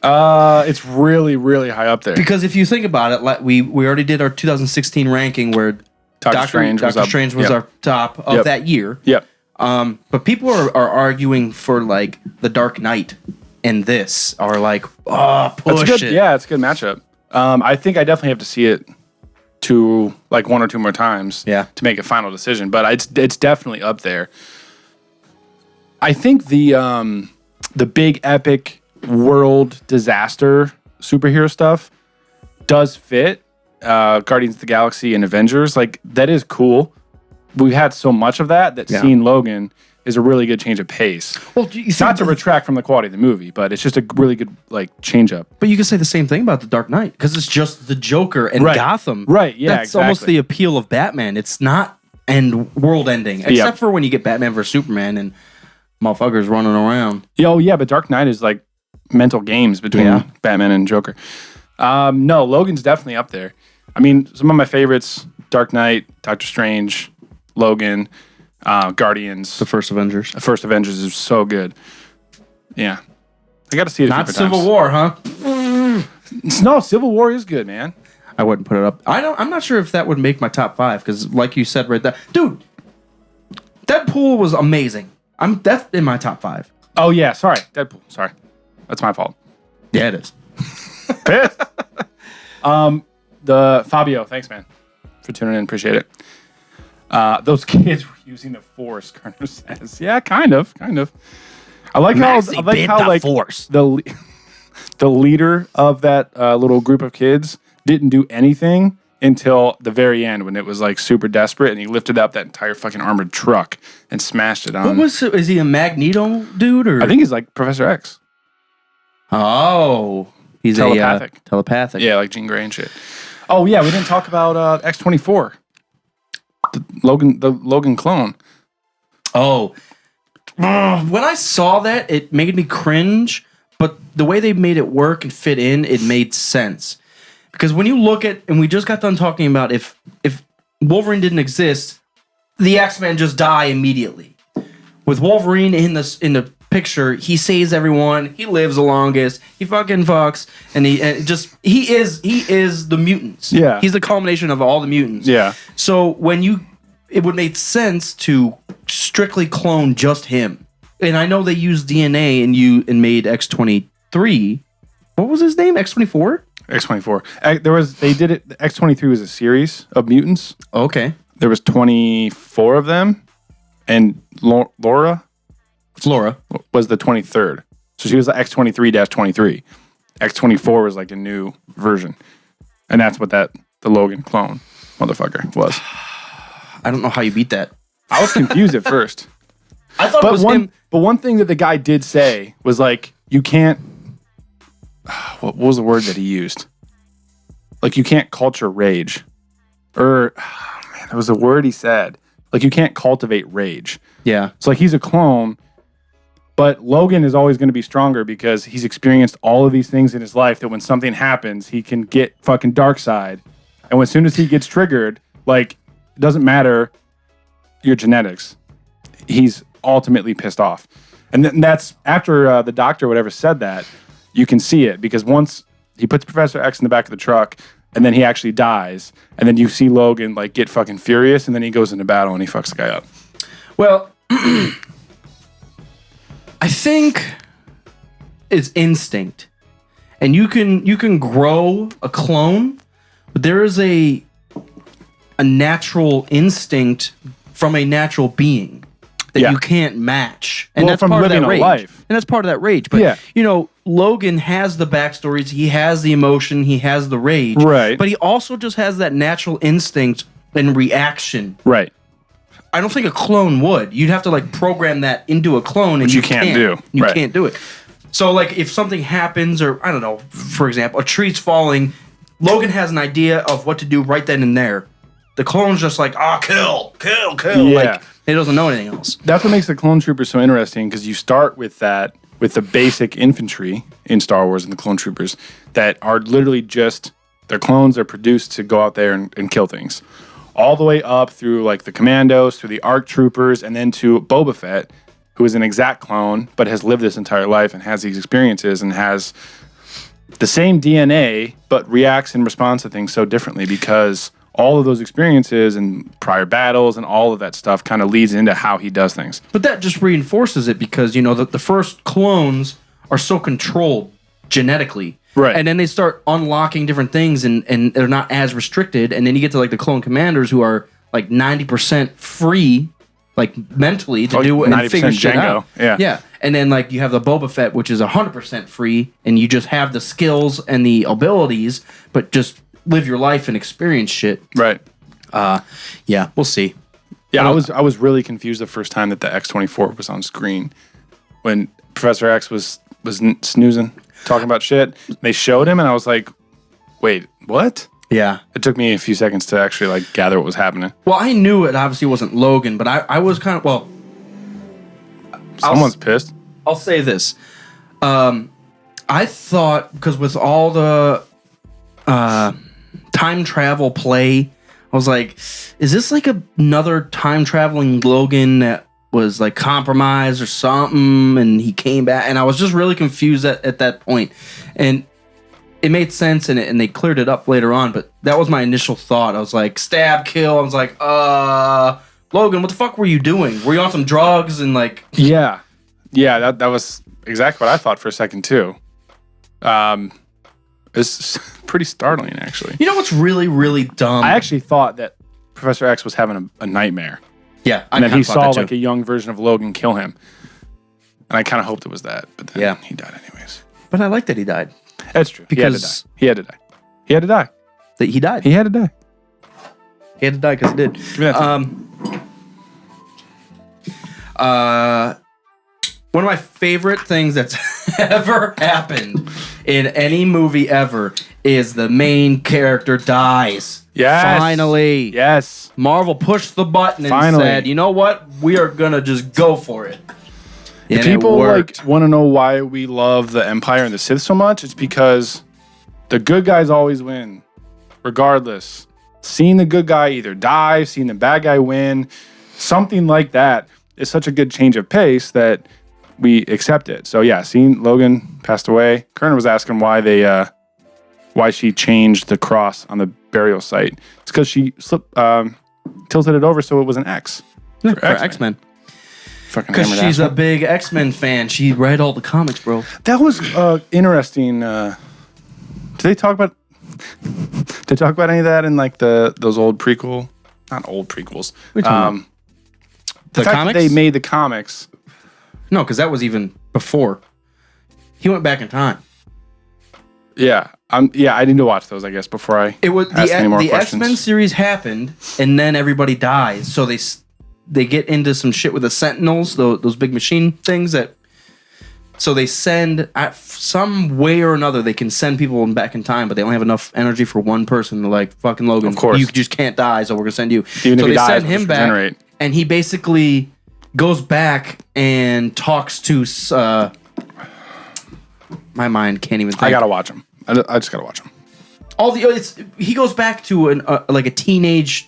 It's really, really high up there. Because if you think about it, we already did our 2016 ranking where Doctor Strange was our top of that year. Yep. But people are arguing for like the Dark Knight and this are like, push it. Yeah, it's a good matchup. I think I definitely have to see it to like one or two more times to make a final decision. But it's definitely up there. I think the big epic world disaster superhero stuff does fit. Guardians of the Galaxy and Avengers, like that is cool. We've had so much of that seeing Logan is a really good change of pace. Well, not to retract from the quality of the movie, but it's just a really good like change up. But you can say the same thing about the Dark Knight because it's just the Joker and Gotham. Right? Yeah, that's almost the appeal of Batman. It's not world ending, except for when you get Batman vs Superman and motherfuckers running around. But Dark Knight is like mental games between Batman and Joker. No, Logan's definitely up there. I mean, some of my favorites: Dark Knight, Doctor Strange, Logan. Guardians. The first Avengers. The first Avengers is so good. Yeah. I got to see it a Not few Civil times. War, huh? No, Civil War is good, man. I wouldn't put it up. I'm not sure if that would make my top 5 because, like you said right there, dude, Deadpool was amazing. That's in my top 5. Oh, yeah. Sorry. Deadpool. Sorry. That's my fault. Yeah, it is. Pissed. The Fabio, thanks, man, for tuning in. Appreciate it. Those kids were using the Force, Kerner says. Yeah, kind of. I like how like Force. the leader of that little group of kids didn't do anything until the very end when it was like super desperate, and he lifted up that entire fucking armored truck and smashed it on. What was it? Is he a Magneto dude or? I think he's like Professor X. Oh, he's Telepathic. Telepathic. Yeah, like Jean Grey and shit. Oh yeah, we didn't talk about X-24. The Logan clone. Oh. When I saw that, it made me cringe, but the way they made it work and fit in, it made sense. Because when you look at, and we just got done talking about if Wolverine didn't exist, the X-Men just die immediately. With Wolverine in the picture, he saves everyone, he lives the longest, he fucking fucks, and he is the mutants. Yeah. He's the culmination of all the mutants. Yeah. So it would make sense to strictly clone just him. And I know they used DNA and made X-23. What was his name? X-24? X-24. They did it. X-23 was a series of mutants. Okay. There was 24 of them, and Laura was the 23rd. So she was the X-23-23. X-24 was like a new version, and that's what the Logan clone motherfucker was. I don't know how you beat that. I was confused at first. I thought it was him. But one thing that the guy did say was like, you can't. What was the word that he used? Like, you can't culture rage. There was a word he said. Like, you can't cultivate rage. Yeah. It's like he's a clone, but Logan is always going to be stronger because he's experienced all of these things in his life that when something happens, he can get fucking dark side. And as soon as he gets triggered, like, it doesn't matter your genetics. He's ultimately pissed off. And that's after the doctor or whatever said that, you can see it because once he puts Professor X in the back of the truck and then he actually dies, and then you see Logan like get fucking furious, and then he goes into battle and he fucks the guy up. Well, I think it's instinct. And you can grow a clone, but there is a natural instinct from a natural being that you can't match. And that's from part of living that a rage. life. And that's part of that rage. But Logan has the backstories, he has the emotion, he has the rage. Right. But he also just has that natural instinct and reaction. Right. I don't think a clone would. You'd have to like program that into a clone, and Which you can't do. You Right. can't do it. So like if something happens, or I don't know, for example, a tree's falling, Logan has an idea of what to do right then and there. The clone's just like, kill. Yeah. Like he doesn't know anything else. That's what makes the clone troopers so interesting, because you start with the basic infantry in Star Wars and the clone troopers that are literally just, their clones are produced to go out there and kill things. All the way up through like the commandos, through the ARC troopers, and then to Boba Fett, who is an exact clone, but has lived this entire life and has these experiences and has the same DNA, but reacts and responds to things so differently because all of those experiences and prior battles and all of that stuff kind of leads into how he does things. But that just reinforces it because, the first clones are so controlled genetically. Right. And then they start unlocking different things and they're not as restricted. And then you get to like the clone commanders who are like 90% free, like mentally to do it and figure shit out. Yeah. And then like you have the Boba Fett, which is 100% free, and you just have the skills and the abilities, but just live your life and experience shit. Right. Yeah, we'll see. Yeah, I was really confused the first time that the X-24 was on screen when Professor X was snoozing, talking about shit. They showed him, and I was like, "Wait, what?" Yeah. It took me a few seconds to actually like gather what was happening. Well, I knew it obviously wasn't Logan, but I was kind of Someone's pissed. I'll say this. I thought, because with all the time travel play I was like, is this like another time traveling Logan that was like compromised or something, and he came back? And I was just really confused at that point. And it made sense, and they cleared it up later on, but that was my initial thought. I was like, stab, kill. I was like, Logan, what the fuck were you doing? Were you on some drugs? And like, yeah, that was exactly what I thought for a second too. It's pretty startling, actually. You know what's really, really dumb? I actually thought that Professor X was having a nightmare. Yeah, and that he saw like a young version of Logan kill him, and I kind of hoped it was that, but then he died anyways. But I like that he died. That's true. Because he had to die. He had to die. That he died. He had to die. He had to die because he did. One of my favorite things that's ever happened in any movie ever is the main character dies. Yes. Finally. Yes. Marvel pushed the button and said, you know what? We are going to just go for it. If people like want to know why we love the Empire and the Sith so much, it's because the good guys always win, regardless. Seeing the good guy either die, seeing the bad guy win, something like that is such a good change of pace that we accept it. So yeah, seeing Logan passed away. Kerner was asking why she changed the cross on the burial site. It's because she tilted it over so it was an X for X-Men. Because she's a big X-Men fan. She read all the comics, bro. That was interesting. Did they talk about any of that in like those old prequel? Not old prequels. The fact comics? that they made the comics. No, because that was even before. He went back in time. Yeah, I need to watch those, I guess, before I ask any more questions. X-Men series happened, and then everybody dies. So they get into some shit with the Sentinels, those big machine things that. So they send some way or another. They can send people back in time, but they only have enough energy for one person. They're like, fucking Logan, of course, you just can't die, so we're gonna send you. Even so if he they dies, send him back, and he basically goes back and talks to. My mind can't even think. I gotta watch him. I just gotta watch him. He goes back to like a teenage.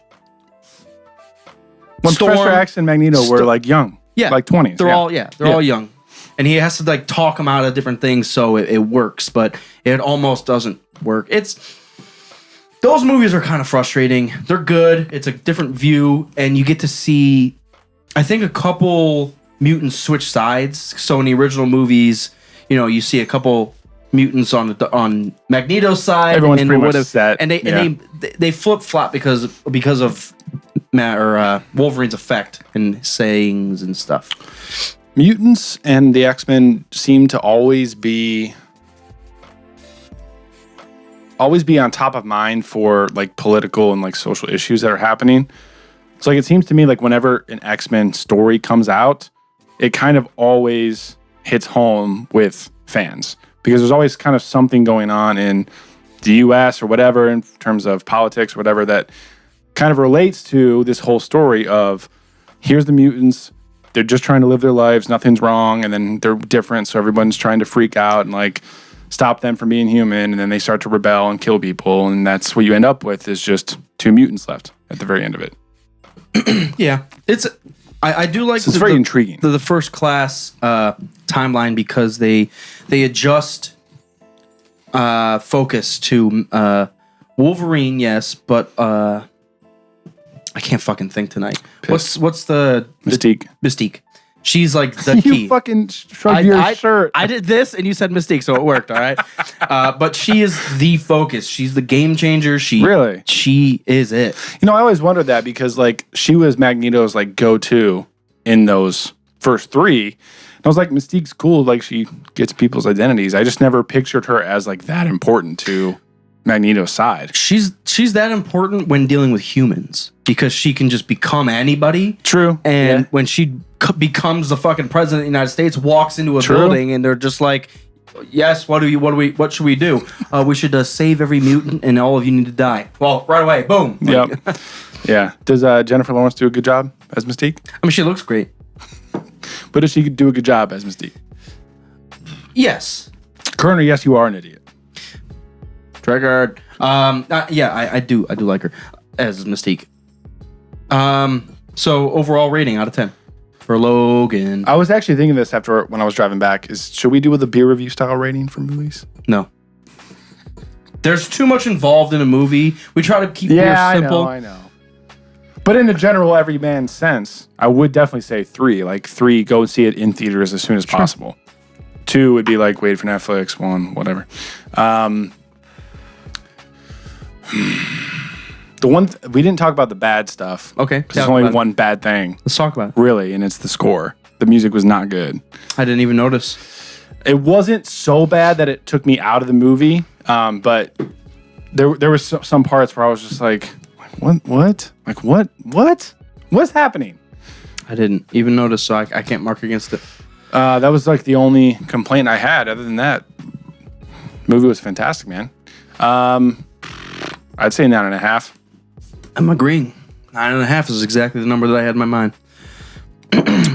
When Professor X and Magneto were like young, like 20s. They're all young, and he has to like talk them out of different things so it works, but it almost doesn't work. Those movies are kind of frustrating. They're good. It's a different view, and you get to see, I think, a couple mutants switch sides. So in the original movies, you see a couple mutants on Magneto's side. Everyone's pretty much set. And they flip flop because of Wolverine's effect and sayings and stuff. Mutants and the X-Men seem to always be on top of mind for like political and like social issues that are happening. So like it seems to me like whenever an X-Men story comes out, it kind of always hits home with fans because there's always kind of something going on in the US or whatever in terms of politics or whatever that kind of relates to this whole story of here's the mutants, they're just trying to live their lives, nothing's wrong, and then they're different, so everyone's trying to freak out and like stop them from being human, and then they start to rebel and kill people, and that's what you end up with is just two mutants left at the very end of it. Yeah, I do like. So it's very intriguing. The first class timeline because they adjust focus to Wolverine, yes, but I can't fucking think tonight. What's the Mystique? Mystique. She's like the key. You fucking shrugged your shirt. I did this, and you said Mystique, so it worked. All right, but she is the focus. She's the game changer. Really? She is it. I always wondered that because like she was Magneto's like go-to in those first three. And I was like, Mystique's cool. Like she gets people's identities. I just never pictured her as like that important to Magneto's side. She's that important when dealing with humans because she can just become anybody. True. And when she becomes the fucking president of the United States, walks into a building and they're just like, yes, what should we do? We should save every mutant and all of you need to die. Well, right away, boom. Yep. Yeah. Does Jennifer Lawrence do a good job as Mystique? I mean, she looks great. But does she do a good job as Mystique? Yes. Kerner, yes, you are an idiot. Triggered. Yeah, I do like her. as Mystique. So overall rating out of 10 for Logan. I was actually thinking this after when I was driving back. Should we do with a beer review style rating for movies? No. There's too much involved in a movie. We try to keep beer simple. I know. But in a general everyman sense, I would definitely say 3. Like 3, go and see it in theaters as soon as possible. 2 would be like wait for Netflix. 1, whatever. The one we didn't talk about the bad stuff. Okay, because there's only one bad thing. Let's talk about it. Really, and it's the score. The music was not good. I didn't even notice. It wasn't so bad that it took me out of the movie, but there was some parts where I was just like, what? Like what? What's happening? I didn't even notice, so I can't mark against it. That was like the only complaint I had. Other than that, the movie was fantastic, man. I'd say 9.5. I'm agreeing. 9.5 is exactly the number that I had in my mind.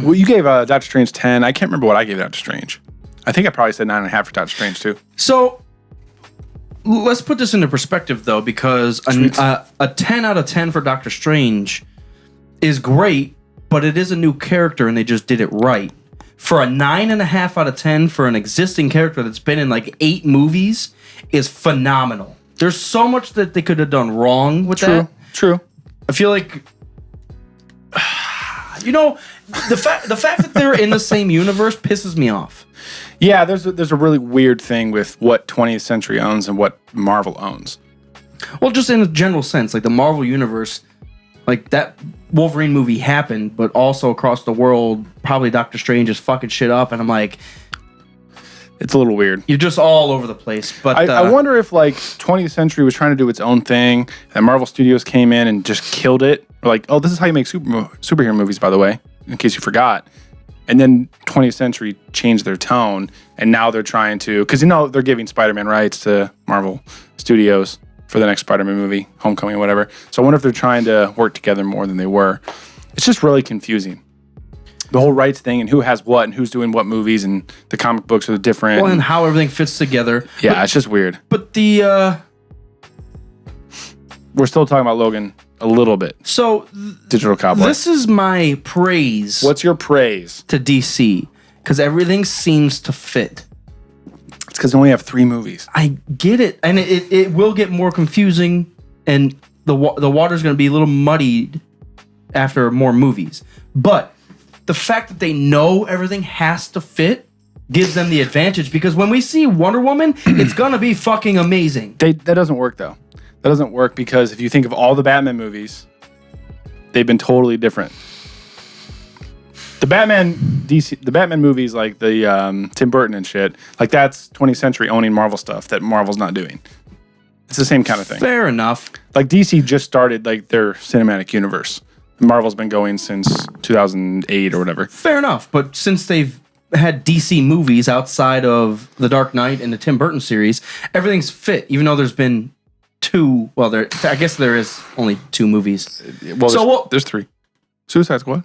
Well, you gave Doctor Strange 10. I can't remember what I gave Doctor Strange. I think I probably said 9.5 for Doctor Strange too. So let's put this into perspective, though, because a 10 out of 10 for Doctor Strange is great, but it is a new character and they just did it right. For a 9.5 out of 10 for an existing character that's been in like 8 movies is phenomenal. There's so much that they could have done wrong with that. True. I feel like, the fact that they're in the same universe pisses me off. Yeah, there's a really weird thing with what 20th Century owns and what Marvel owns. Well, just in a general sense, like the Marvel universe, like that Wolverine movie happened, but also across the world, probably Doctor Strange is fucking shit up, and I'm like, it's a little weird. You're just all over the place. But I wonder if like 20th Century was trying to do its own thing, and Marvel Studios came in and just killed it. Like, oh, this is how you make superhero movies, by the way, in case you forgot. And then 20th Century changed their tone, and now they're trying to, because they're giving Spider-Man rights to Marvel Studios for the next Spider-Man movie, Homecoming or whatever. So I wonder if they're trying to work together more than they were. It's just really confusing. The whole rights thing and who has what and who's doing what movies and the comic books are different. Well, and how everything fits together. Yeah, it's just weird. But we're still talking about Logan a little bit. So Digital Cowboy. This is my praise. What's your praise? To DC, because everything seems to fit. It's because they only have 3 movies. I get it. And it will get more confusing, and the water's going to be a little muddied after more movies. But the fact that they know everything has to fit gives them the advantage, because when we see Wonder Woman, it's going to be fucking amazing. That doesn't work, though. That doesn't work because if you think of all the Batman movies, they've been totally different. The Batman movies, like the Tim Burton and shit, like that's 20th Century owning Marvel stuff that Marvel's not doing. It's the same kind of thing. Fair enough. Like DC just started like their cinematic universe. Marvel's been going since 2008 or whatever. Fair enough, but since they've had DC movies outside of The Dark Knight and the Tim Burton series, everything's fit, even though there's been 2. Well, I guess there is only 2 movies. Well, there's 3. Suicide Squad.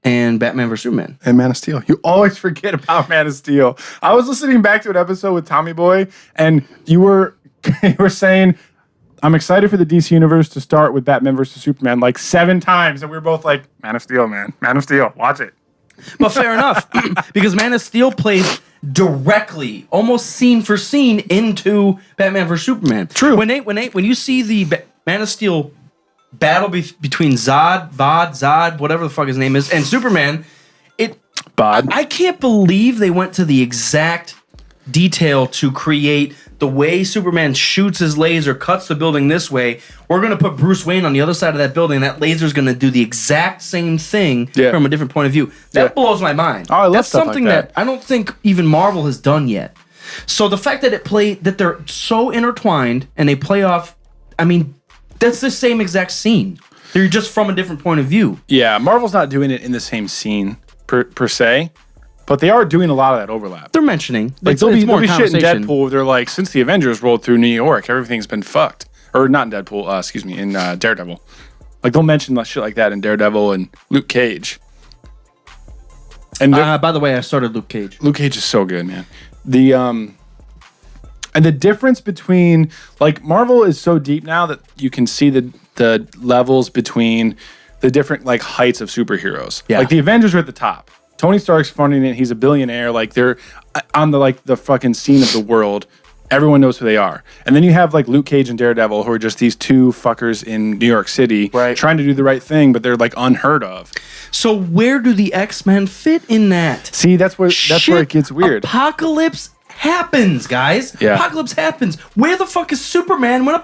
And Batman vs. Superman. And Man of Steel. You always forget about Man of Steel. I was listening back to an episode with Tommy Boy, and you were saying, I'm excited for the DC universe to start with Batman vs. Superman like 7 times. And we were both like, Man of Steel, man. Man of Steel. Watch it. But fair enough. Because Man of Steel plays directly, almost scene for scene, into Batman vs. Superman. True. When you see the Man of Steel battle between Zod, whatever the fuck his name is, and Superman, I can't believe they went to the exact detail to create the way Superman shoots his laser, cuts the building this way. We're going to put Bruce Wayne on the other side of that building. That laser's going to do the exact same thing from a different point of view. That blows my mind. Oh, I love That's stuff something like that. I don't think even Marvel has done yet. So the fact that they're so intertwined and they play off, I mean, that's the same exact scene. They're just from a different point of view. Yeah, Marvel's not doing it in the same scene per se, but they are doing a lot of that overlap. They're mentioning. Like there'll be shit in Deadpool where they're like, since the Avengers rolled through New York, everything's been fucked. Or not in Deadpool, in Daredevil. Like they'll mention shit like that in Daredevil and Luke Cage. And by the way, I started Luke Cage. Luke Cage is so good, man. And And the difference between, like, Marvel is so deep now that you can see the levels between the different, like, heights of superheroes. Yeah. Like, the Avengers are at the top. Tony Stark's funding it. He's a billionaire. Like, they're on the fucking scene of the world. Everyone knows who they are. And then you have, like, Luke Cage and Daredevil, who are just these two fuckers in New York City trying to do the right thing, but they're, like, unheard of. So where do the X-Men fit in that? See, that's where it gets weird. Apocalypse happens, guys. Yeah. Apocalypse happens. Where the fuck is Superman when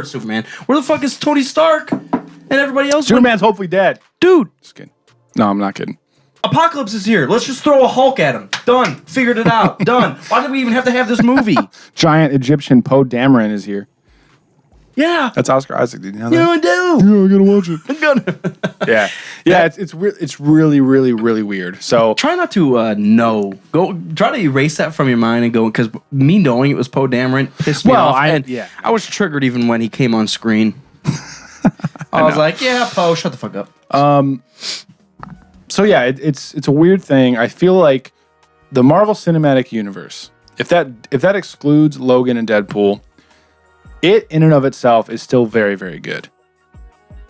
Superman? Where the fuck is Tony Stark and everybody else? Superman's hopefully dead. Dude. Just kidding. No, I'm not kidding. Apocalypse is here. Let's just throw a Hulk at him. Done. Figured it out. Done. Why did we even have to have this movie? Giant Egyptian Poe Dameron is here. Yeah. That's Oscar Isaac. Did you know that? Yeah, I do. Yeah, I gotta watch it. I'm gonna. Yeah. Yeah, it's really, really, really weird. So Try not to try to erase that from your mind and go, because me knowing it was Poe Dameron pissed me off. I was triggered even when he came on screen. I was like, yeah, Poe, shut the fuck up. So yeah, it's a weird thing. I feel like the Marvel Cinematic Universe, if that excludes Logan and Deadpool, it in and of itself is still very, very good.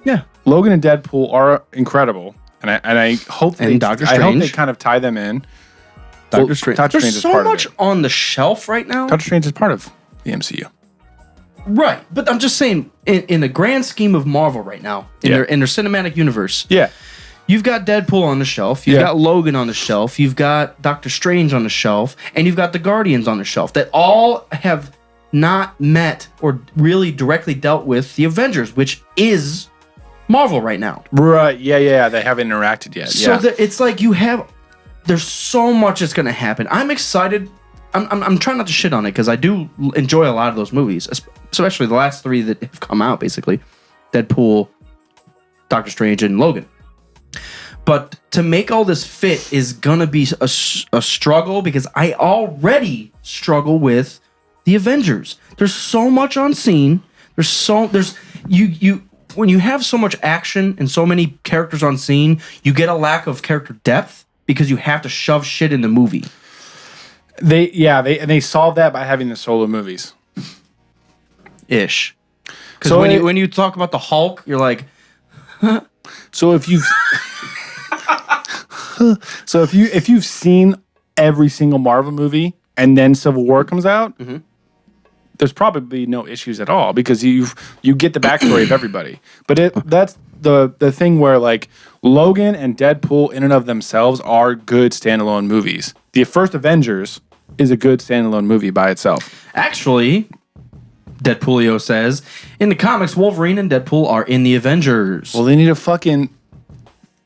Yeah. Logan and Deadpool are incredible, and I hope and Doctor Strange. I hope they kind of tie them in. Doctor Strange. Doctor Strange There's is so part much of it. on the shelf right now. Doctor Strange is part of the MCU. Right, but I'm just saying, in the grand scheme of Marvel right now, in their cinematic universe, Yeah. you've got Deadpool on the shelf, you've got Logan on the shelf, you've got Doctor Strange on the shelf, and you've got the Guardians on the shelf that all have not met or really directly dealt with the Avengers, which is Marvel right now. Right. Yeah. They haven't interacted yet. So it's like there's so much that's going to happen. I'm excited. I'm trying not to shit on it because I do enjoy a lot of those movies, especially the last three that have come out, basically. Deadpool, Doctor Strange, and Logan. But to make all this fit is going to be a struggle because I already struggle with the Avengers. There's so much on scene. When you have so much action and so many characters on scene, you get a lack of character depth because you have to shove shit in the movie. They solve that by having the solo movies. Ish. Because So when you talk about the Hulk, you're like, So if you've seen every single Marvel movie and then Civil War comes out, there's probably no issues at all because you get the backstory of everybody. But that's the thing where, like, Logan and Deadpool in and of themselves are good standalone movies. The first Avengers is a good standalone movie by itself. actually, Deadpoolio says, in the comics, Wolverine and Deadpool are in the Avengers. Well, they need to fucking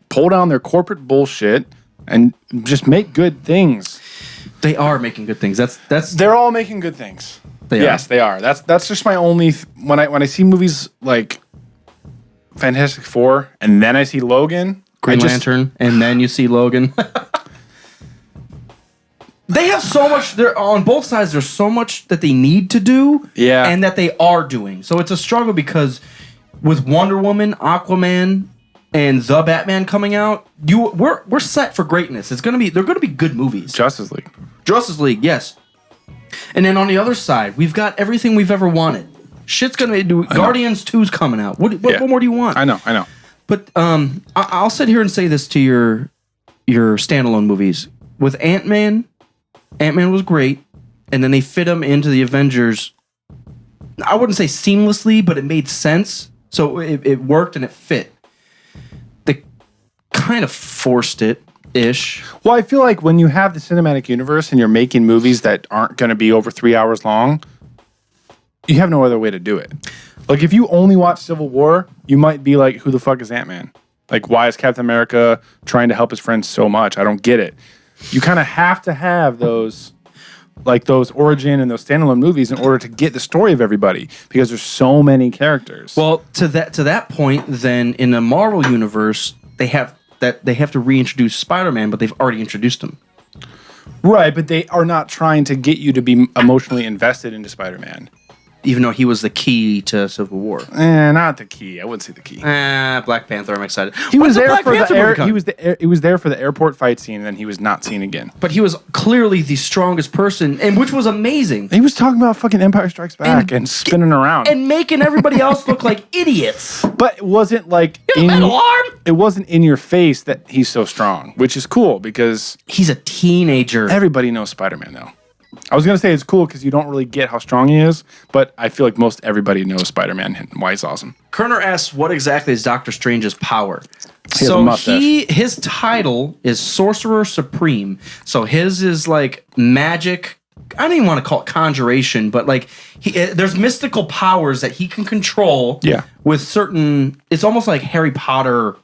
pull down their corporate bullshit and just make good things. They are making good things. That's They're all making good things. Yes, they are. That's just my only when I see movies like Fantastic Four and then I see Logan, Green Lantern, and then you see Logan. They have so much. They're on both sides. There's so much that they need to do, and that they are doing. So it's a struggle because with Wonder Woman, Aquaman, and The Batman coming out, we're set for greatness. They're gonna be good movies. Justice League, yes. And then on the other side, we've got everything we've ever wanted. Shit's gonna do. Guardians 2's coming out. What more do you want? I know. But I'll sit here and say this to your standalone movies. With Ant-Man was great, and then they fit him into the Avengers. I wouldn't say seamlessly, but it made sense. So it worked and it fit. They kind of forced it-ish. Well, I feel like when you have the cinematic universe and you're making movies that aren't going to be over 3 hours long, you have no other way to do it. Like, if you only watch Civil War, you might be like, who the fuck is Ant-Man? Like, why is Captain America trying to help his friends so much? I don't get it. You kind of have to have those origin and those standalone movies in order to get the story of everybody because there's so many characters. Well, to that point, then in the Marvel universe, they have to reintroduce Spider-Man, but they've already introduced him. Right, but they are not trying to get you to be emotionally invested into Spider-Man. even though he was the key to Civil War. Not the key. I wouldn't say the key. Black Panther. I'm excited. He was there for he was there for the airport fight scene, and then he was not seen again. But he was clearly the strongest person, and which was amazing. He was talking about fucking Empire Strikes Back and spinning around and making everybody else look like idiots. But it wasn't like it wasn't in your face that he's so strong, which is cool because he's a teenager. Everybody knows Spider-Man though. I was gonna say it's cool because you don't really get how strong he is, but I feel like most everybody knows Spider-Man and why he's awesome. Kerner asks, "What exactly is Doctor Strange's power?" His title is Sorcerer Supreme. So his is like magic. I don't even want to call it conjuration, but like there's mystical powers that he can control. Yeah. With certain, it's almost like Harry Potter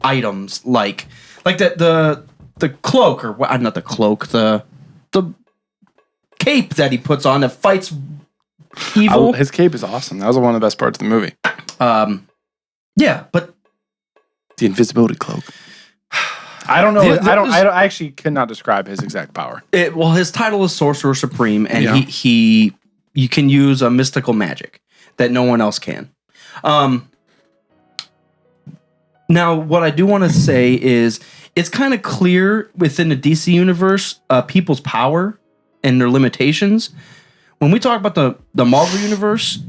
items, like the cloak or what? Not the cloak. The cape that he puts on that fights evil. His cape is awesome. That was one of the best parts of the movie. Yeah, but the invisibility cloak. I don't know. I actually could not describe his exact power. Well, his title is Sorcerer Supreme, and he you can use a mystical magic that no one else can. Now, what I do want to say is it's kind of clear within the DC universe people's power and their limitations. When we talk about the Marvel universe,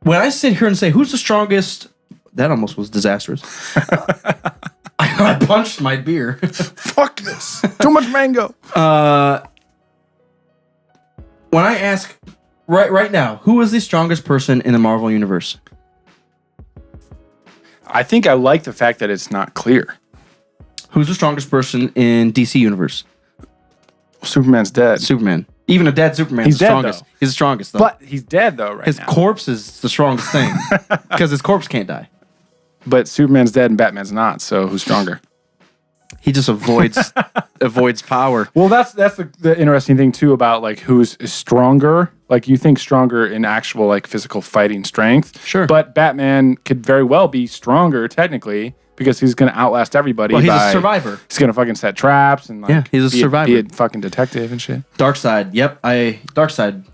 when I sit here and say who's the strongest, that almost was disastrous. I punched my beer. Fuck this. Too much mango. When I ask right now, who is the strongest person in the Marvel universe? I think I like the fact that it's not clear. Who's the strongest person in DC universe? Superman's dead. Superman. Even a dead Superman is the strongest. Though. He's the strongest, though. But he's dead, though, right his now. His corpse is the strongest thing. Because his corpse can't die. But Superman's dead and Batman's not, so who's stronger? He just avoids power. Well, that's the interesting thing, too, about like who's stronger. Like, you think stronger in actual like physical fighting strength. Sure. But Batman could very well be stronger, technically, because he's going to outlast everybody. Well, he's a survivor. He's going to fucking set traps and like he's a survivor. Be a fucking detective and shit. Darkseid. Yep. Darkseid.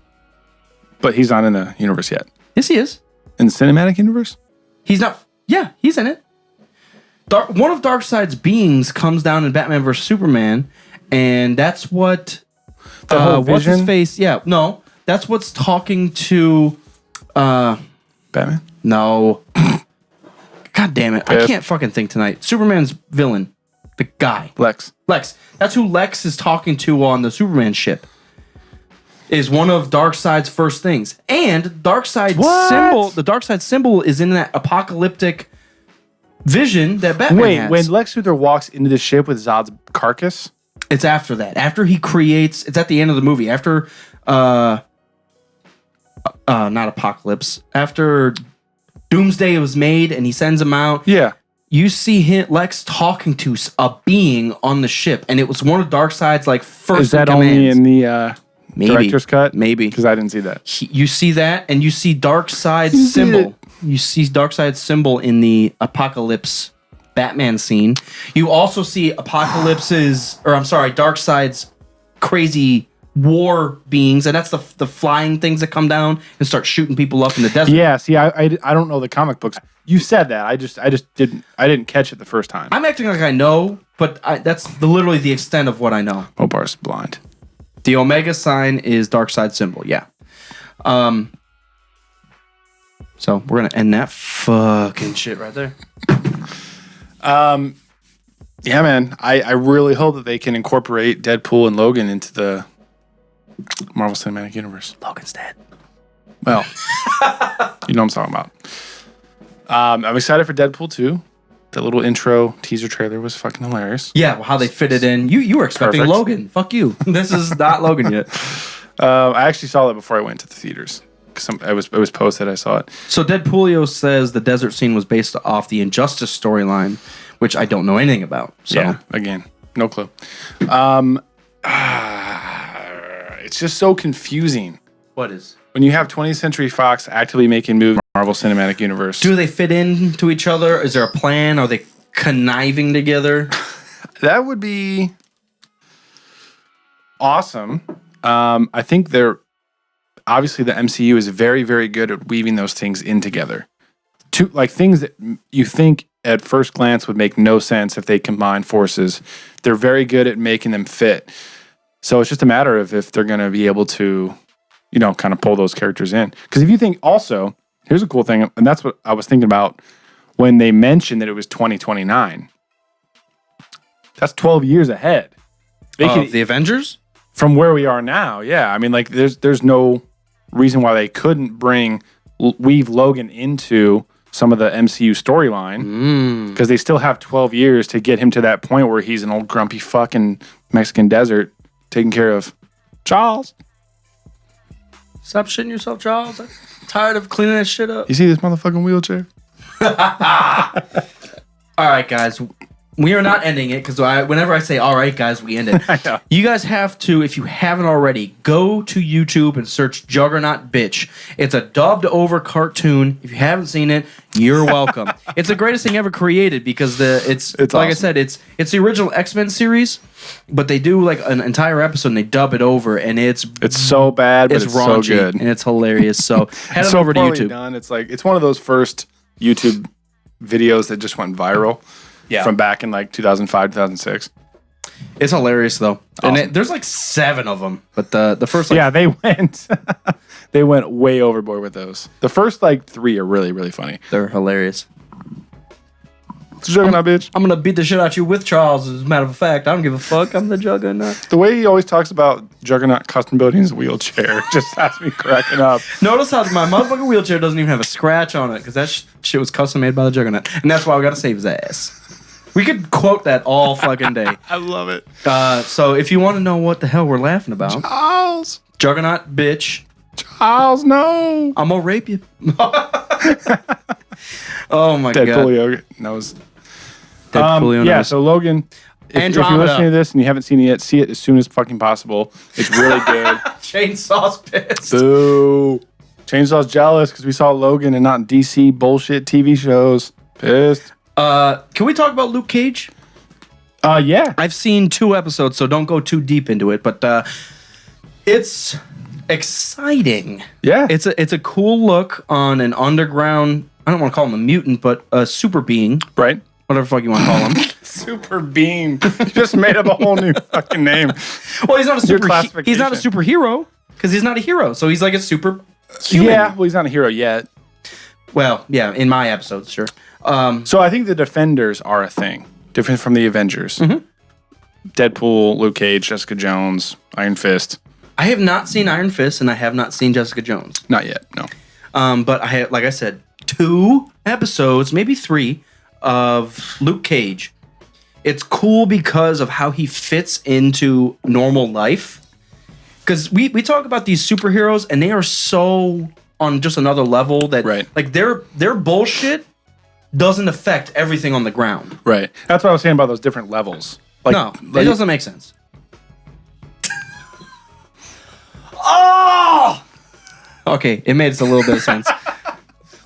But he's not in the universe yet. Yes, he is. In the cinematic universe? He's not. Yeah, he's in it. One of Darkseid's beings comes down in Batman vs. Superman, and that's what... The whole Vision? What's his face? Yeah, no. That's what's talking to... Batman? No. God damn it. I can't fucking think tonight. Superman's villain. The guy. Lex. That's who Lex is talking to on the Superman ship. Is one of Darkseid's first things. And Darkseid's symbol... The Darkseid symbol is in that apocalyptic... vision that Batman has. When Lex Luthor walks into the ship with Zod's carcass? It's after that. After he creates... It's at the end of the movie. After... not Apocalypse. After Doomsday was made and he sends him out. Yeah. You see Lex talking to a being on the ship. And it was one of Darkseid's like first Is that only in the director's cut? Maybe. Because I didn't see that. You see that and you see Darkseid's symbol. You see Darkseid's symbol in the Apocalypse Batman scene. You also see Darkseid's crazy war beings, and that's the flying things that come down and start shooting people up in the desert. Yeah, see, I don't know the comic books. You said that. I didn't catch it the first time. I'm acting like I know, but that's literally the extent of what I know. Opar's blind. The Omega sign is Darkseid's symbol, yeah. So we're gonna end that fucking shit right there. Yeah, man. I really hope that they can incorporate Deadpool and Logan into the Marvel Cinematic Universe. Logan's dead. Well, you know what I'm talking about. I'm excited for Deadpool 2. The little intro teaser trailer was fucking hilarious. Yeah, well, how they fit it in. You were expecting Perfect. Logan. Fuck you. This is not Logan yet. I actually saw that before I went to the theaters. It was posted. I saw it. So Deadpoolio says the desert scene was based off the Injustice storyline, which I don't know anything about. So. Yeah, again, no clue. It's just so confusing. What is? When you have 20th Century Fox actively making moves in the Marvel Cinematic Universe. Do they fit into each other? Is there a plan? Are they conniving together? That would be awesome. I think obviously the MCU is very, very good at weaving those things in together. Like things that you think at first glance would make no sense if they combine forces. They're very good at making them fit. So it's just a matter of if they're going to be able to, kind of pull those characters in. Because if you think also, here's a cool thing, and that's what I was thinking about when they mentioned that it was 2029. That's 12 years ahead. The Avengers? From where we are now, yeah. I mean, like, there's no reason why they couldn't weave Logan into some of the MCU storyline, because they still have 12 years to get him to that point where he's an old grumpy fucking Mexican desert taking care of Charles. Stop shitting yourself, Charles. I'm tired of cleaning that shit up. You see this motherfucking wheelchair? All right, guys. We are not ending it because whenever I say, all right, guys, we end it. I know. You guys have to, if you haven't already, go to YouTube and search Juggernaut Bitch. It's a dubbed over cartoon. If you haven't seen it, you're welcome. It's the greatest thing ever created because it's like awesome. I said, it's the original X-Men series, but they do like an entire episode and they dub it over, and it's so bad, but it's raunchy, so good. And it's hilarious. So head on over to YouTube. Done. It's one of those first YouTube videos that just went viral. Yeah. From back in like 2005, 2006. It's hilarious though. Awesome. And there's like 7 of them. But the first they went way overboard with those. The first 3 are really, really funny. They're hilarious. It's a Juggernaut, bitch. I'm gonna beat the shit out of you with Charles, as a matter of fact. I don't give a fuck. I'm the Juggernaut. The way he always talks about Juggernaut custom building his wheelchair just has me cracking up. Notice how my motherfucking wheelchair doesn't even have a scratch on it, because that shit was custom made by the Juggernaut. And that's why we gotta save his ass. We could quote that all fucking day. I love it. So if you want to know what the hell we're laughing about, Charles, Juggernaut, bitch. Charles, no. I'm gonna rape you. Oh my God. Deadpoolio knows. Deadpoolio knows. So Logan, if you're listening to this and you haven't seen it yet, see it as soon as fucking possible. It's really good. Chainsaw's pissed. Boo. Chainsaw's jealous because we saw Logan and not DC bullshit TV shows. Pissed. Can we talk about Luke Cage? Yeah. I've seen 2 episodes, so don't go too deep into it, but it's exciting. Yeah. It's a cool look on an underground, I don't want to call him a mutant, but a super being. Right. Whatever the fuck you want to call him. Super being. You just made up a whole new fucking name. Well, he's not a superhero because he's not a hero. So he's like a super human. Yeah, well, he's not a hero yet. Well, yeah, in my episodes, sure. So I think the Defenders are a thing, different from the Avengers. Mm-hmm. Deadpool, Luke Cage, Jessica Jones, Iron Fist. I have not seen Iron Fist, and I have not seen Jessica Jones. Not yet, no. But I have, like I said, 2 episodes, maybe 3, of Luke Cage. It's cool because of how he fits into normal life. Because we talk about these superheroes, and they are so on just another level that like their bullshit doesn't affect everything on the ground. Right. That's what I was saying about those different levels. It doesn't make sense. Oh! Okay, it made a little bit of sense.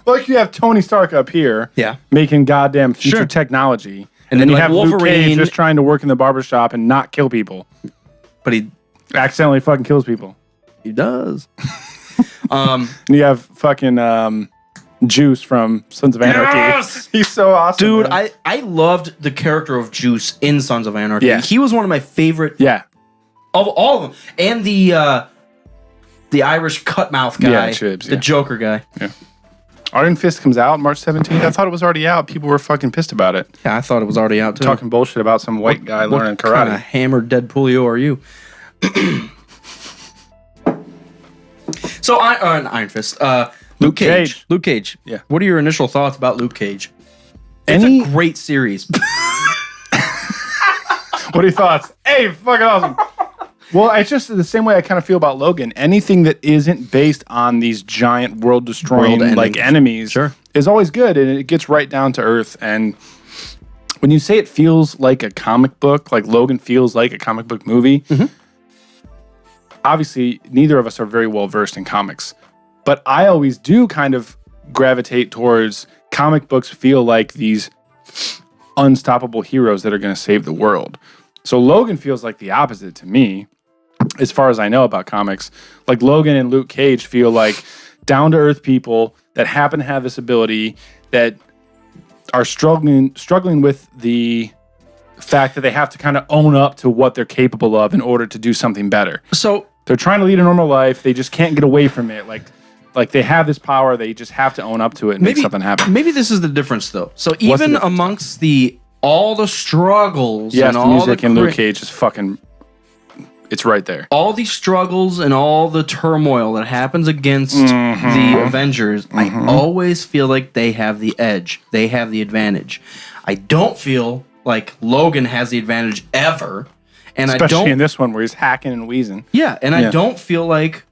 Like you have Tony Stark up here, making goddamn future technology, and then you have Wolverine Luke Cage just trying to work in the barbershop and not kill people, but he accidentally fucking kills people. He does. You have fucking Juice from Sons of Anarchy. Yes! He's so awesome, dude. I loved the character of Juice in Sons of Anarchy. Yeah. He was one of my favorite. Yeah. Of all of them, and the Irish cutmouth guy, the Joker guy. Yeah. Iron Fist comes out March 17th. I thought it was already out. People were fucking pissed about it. Yeah, I thought it was already out too. Talking bullshit about some white guy learning karate. What kind of hammered Deadpoolio are you? So Iron Fist. Luke Cage. Luke Cage. Yeah. What are your initial thoughts about Luke Cage? It's a great series. What are your thoughts? Hey, fucking awesome. Well, it's just the same way I kind of feel about Logan. Anything that isn't based on these giant world-destroying enemies is always good, and it gets right down to earth. And when you say it feels like a comic book, like Logan feels like a comic book movie, obviously neither of us are very well versed in comics. But I always do kind of gravitate towards comic books feel like these unstoppable heroes that are going to save the world. So Logan feels like the opposite to me. as far as I know about comics, like Logan and Luke Cage feel like down-to-earth people that happen to have this ability that are struggling with the fact that they have to kind of own up to what they're capable of in order to do something better. So they're trying to lead a normal life. They just can't get away from it. Like they have this power. They just have to own up to it and make something happen. Maybe this is the difference, though. So even amongst all the struggles, yes, and the all music in Luke Cage is fucking. It's right there. All these struggles and all the turmoil that happens against the Avengers, I always feel like they have the edge. They have the advantage. I don't feel like Logan has the advantage ever. And especially in this one where he's hacking and wheezing. Yeah, and I don't feel like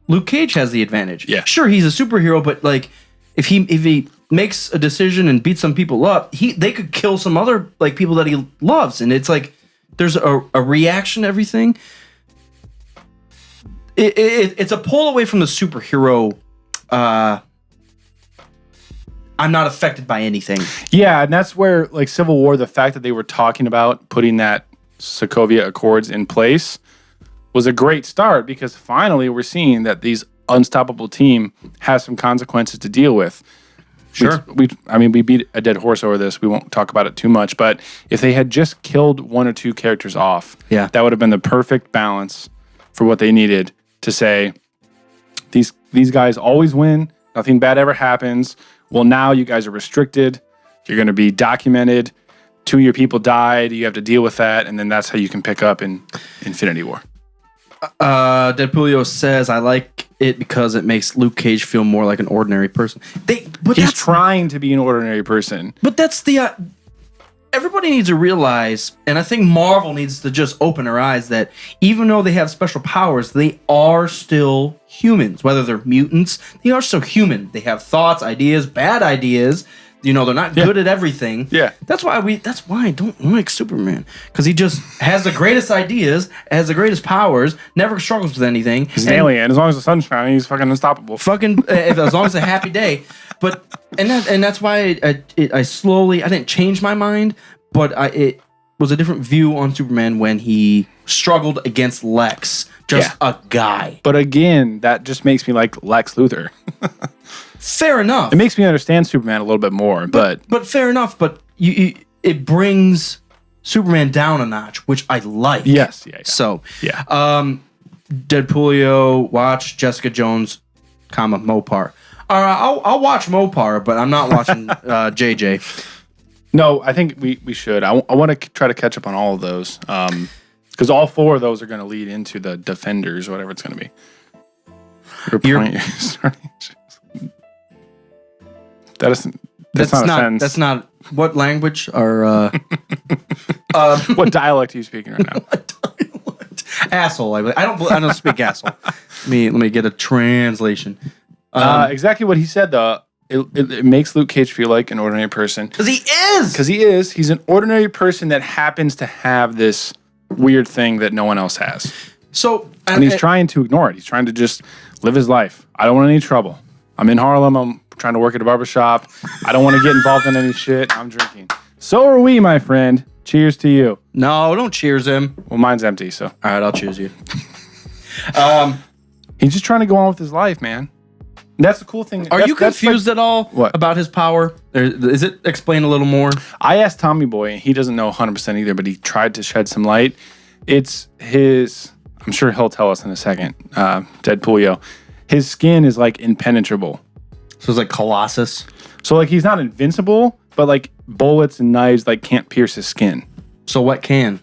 Luke Cage has the advantage. Yeah. Sure, he's a superhero, but like if he makes a decision and beats some people up, they could kill some other like people that he loves. And it's like there's a reaction to everything. It's a pull away from the superhero. I'm not affected by anything. Yeah, and that's where like Civil War, the fact that they were talking about putting that Sokovia Accords in place was a great start because finally we're seeing that these unstoppable team has some consequences to deal with. Sure. We beat a dead horse over this. We won't talk about it too much, but if they had just killed one or two characters off, that would have been the perfect balance for what they needed to say, these guys always win. Nothing bad ever happens. Well, now you guys are restricted. You're going to be documented. 2 of your people died. You have to deal with that, and then that's how you can pick up in Infinity War. Deadpoolio says, I like it because it makes Luke Cage feel more like an ordinary person. He's trying to be an ordinary person. But that's the... everybody needs to realize, and I think Marvel needs to just open their eyes, that even though they have special powers, they are still humans. Whether they're mutants, they are still human. They have thoughts, ideas, bad ideas. You know, they're not good at everything. Yeah. That's why I don't like Superman. Because he just has the greatest ideas, has the greatest powers, never struggles with anything. He's an alien. As long as the sun's shining, he's fucking unstoppable. As long as it's a happy day. But and that's why I slowly, I didn't change my mind, but it was a different view on Superman when he struggled against Lex, a guy. But again, that just makes me like Lex Luthor. Fair enough. It makes me understand Superman a little bit more, but fair enough. But it brings Superman down a notch, which I like. Yes, yeah. So Deadpoolio, watch Jessica Jones, Mopar. I'll watch Mopar, but I'm not watching JJ. No, I think we should. I want to try to catch up on all of those because all 4 of those are going to lead into the Defenders, or whatever it's going to be. That's not a sentence. That's not what language or what dialect are you speaking right now? What dialect? Asshole. I don't speak asshole. Let me get a translation. Exactly what he said though. It makes Luke Cage feel like an ordinary person. Because he is. He's an ordinary person that happens to have this weird thing that no one else has. So, and he's trying to ignore it. He's trying to just live his life. I don't want any trouble. I'm in Harlem. I'm trying to work at a barbershop. I don't want to get involved in any shit. I'm drinking. So are we, my friend. Cheers to you. No, don't cheers him. Well, mine's empty, so. All right, I'll choose you. He's just trying to go on with his life, man. And that's the cool thing. Are you confused at all about his power? Is it explained a little more? I asked Tommy Boy, and he doesn't know 100% either, but he tried to shed some light. It's his, I'm sure he'll tell us in a second, Deadpoolio. His skin is like impenetrable. So it's like Colossus? So like he's not invincible, but like bullets and knives like can't pierce his skin. So what can?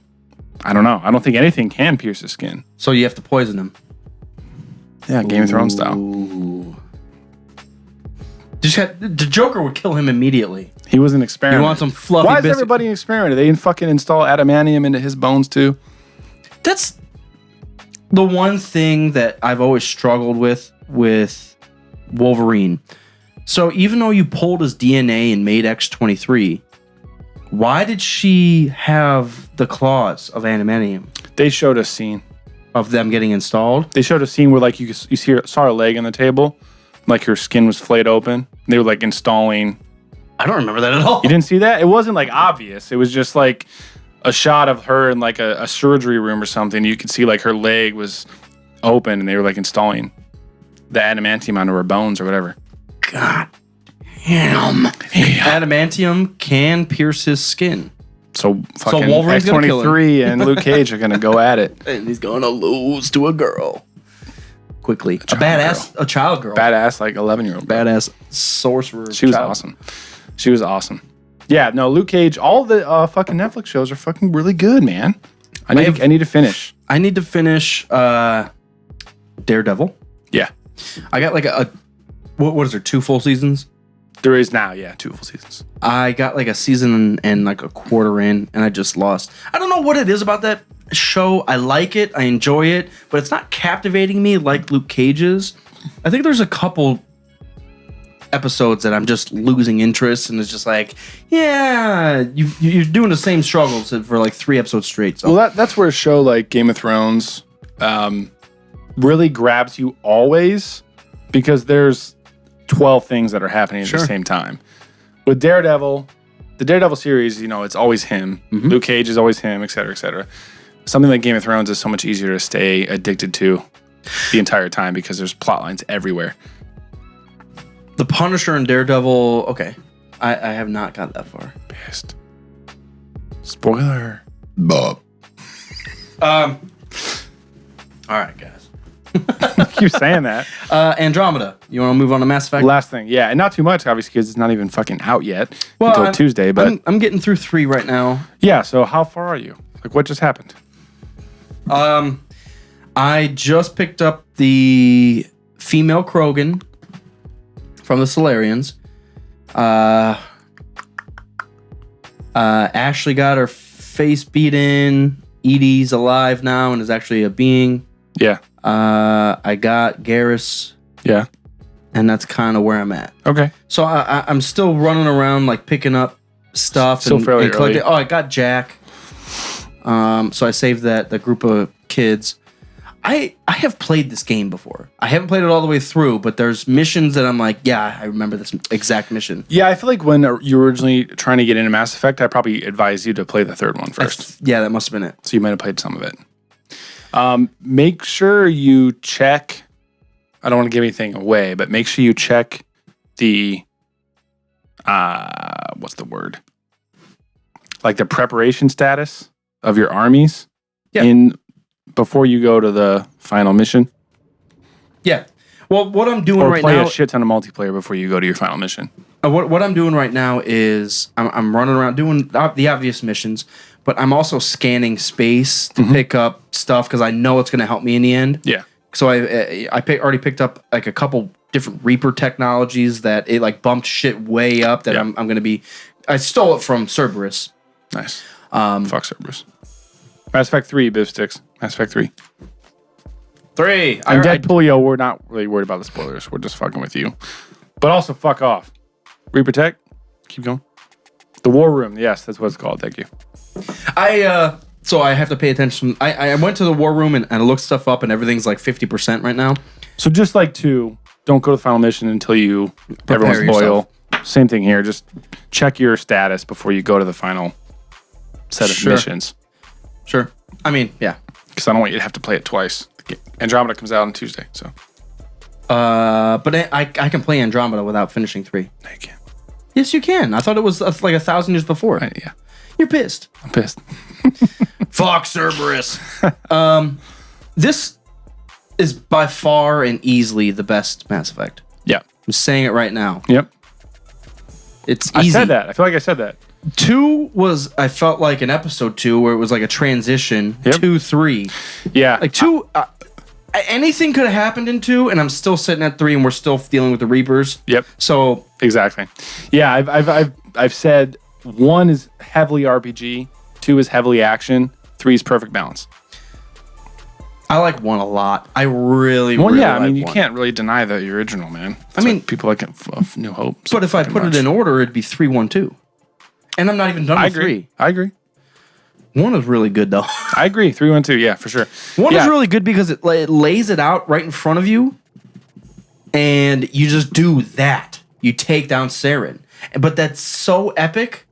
I don't know. I don't think anything can pierce his skin. So you have to poison him. Yeah, Game of Thrones style. The Joker would kill him immediately. He was an experiment. You want some fluffy Why is everybody an experiment? They fucking install adamantium into his bones too? That's the one thing that I've always struggled with Wolverine. So even though you pulled his DNA and made X-23, why did she have the claws of adamantium? They showed a scene of them getting installed. They showed a scene where like you saw her leg on the table, like her skin was flayed open. They were like installing. I don't remember that at all. You didn't see that? It wasn't like obvious. It was just like a shot of her in like a surgery room or something. You could see like her leg was open and they were like installing the adamantium onto her bones or whatever. God damn. Adamantium can pierce his skin. So fucking Wolverine's gonna kill X-23 and Luke Cage are gonna go at it. And he's gonna lose to a girl. Quickly. A child girl. Badass, like 11-year-old. Badass sorcerer. She was awesome. She was awesome. Yeah, no, Luke Cage, all the fucking Netflix shows are fucking really good, man. I need to finish. I need to finish Daredevil. Yeah. I got like what is there, 2 full seasons? There is now, 2 full seasons. I got like a season and like a quarter in, and I just lost. I don't know what it is about that show. I like it. I enjoy it, but it's not captivating me like Luke Cage's. I think there's a couple episodes that I'm just losing interest, and it's just like, yeah, you're doing the same struggles for like 3 episodes straight. So. Well, that's where a show like Game of Thrones really grabs you always, because there's 12 things that are happening at the same time. With Daredevil, the Daredevil series, it's always him. Mm-hmm. Luke Cage is always him, et cetera, et cetera. Something like Game of Thrones is so much easier to stay addicted to the entire time because there's plot lines everywhere. The Punisher and Daredevil, okay. I have not got that far. Pissed. Spoiler. Bob. All right, guys. Keep saying that. Andromeda. You want to move on to Mass Effect? Last thing, yeah, and not too much, obviously, because it's not even fucking out yet until Tuesday. But I'm getting through 3 right now. Yeah. So how far are you? Like, what just happened? I just picked up the female Krogan from the Solarians. Ashley got her face beat in. Edie's alive now and is actually a being. Yeah. I got Garrus. Yeah. And that's kind of where I'm at. Okay. So I'm still running around, like picking up stuff Still fairly and collecting. early. Oh, I got Jack. So I saved that group of kids. I have played this game before. I haven't played it all the way through, but there's missions that I'm like, yeah, I remember this exact mission. Yeah, I feel like when you were originally trying to get into Mass Effect, I probably advised you to play the 3rd one first. Yeah, that must have been it. So you might have played some of it. Make sure you check. I don't want to give anything away, but make sure you check the what's the word? Like the preparation status of your armies before you go to the final mission. Yeah. Well, what I'm doing or right play now, a shit ton of multiplayer before you go to your final mission. What I'm doing right now is I'm running around doing the obvious missions, but I'm also scanning space to pick up stuff because I know it's going to help me in the end. Yeah. So I already picked up like a couple different Reaper technologies that it like bumped shit way up that I'm going to be. I stole it from Cerberus. Nice. Fuck Cerberus. Mass Effect 3, Biv Sticks. Mass Effect 3. 3. And Deadpoolio, we're not really worried about the spoilers. We're just fucking with you. But also, fuck off. Reaper Tech. Keep going. The War Room. Yes, that's what it's called. Thank you. So I have to pay attention. I went to the War Room and I looked stuff up and everything's like 50% right now. So just like 2, don't go to the final mission until everyone's loyal. Same thing here. Just check your status before you go to the final set of missions. Sure. I mean, yeah. Because I don't want you to have to play it twice. Andromeda comes out on Tuesday, so. But I can play Andromeda without finishing 3. No, you can't. Yes, you can. I thought it was like 1,000 years before. Yeah. You're pissed. I'm pissed. Fuck Cerberus. This is by far and easily the best Mass Effect. Yeah. I'm saying it right now. Yep. It's easy. I said that. I feel like I said that. 2 was, I felt like in episode 2 where it was like a transition. 2, 3. Yeah. Like 2, anything could have happened in 2 and I'm still sitting at 3 and we're still dealing with the Reapers. Yep. So. Exactly. Yeah, I've said 1 is heavily RPG, 2 is heavily action, 3 is perfect balance. I like 1 a lot. I really, well, really yeah, I mean, like you 1. can't really deny the original, man. That's I mean, people like New Hope. But if I put it in order, it'd be 3, 1, 2. And I'm not even done with 3. I agree. 1 is really good, though. I agree. 3, 1, 2, yeah, for sure. 1 is really good because it lays it out right in front of you, and you just do that. You take down Saren. But that's so epic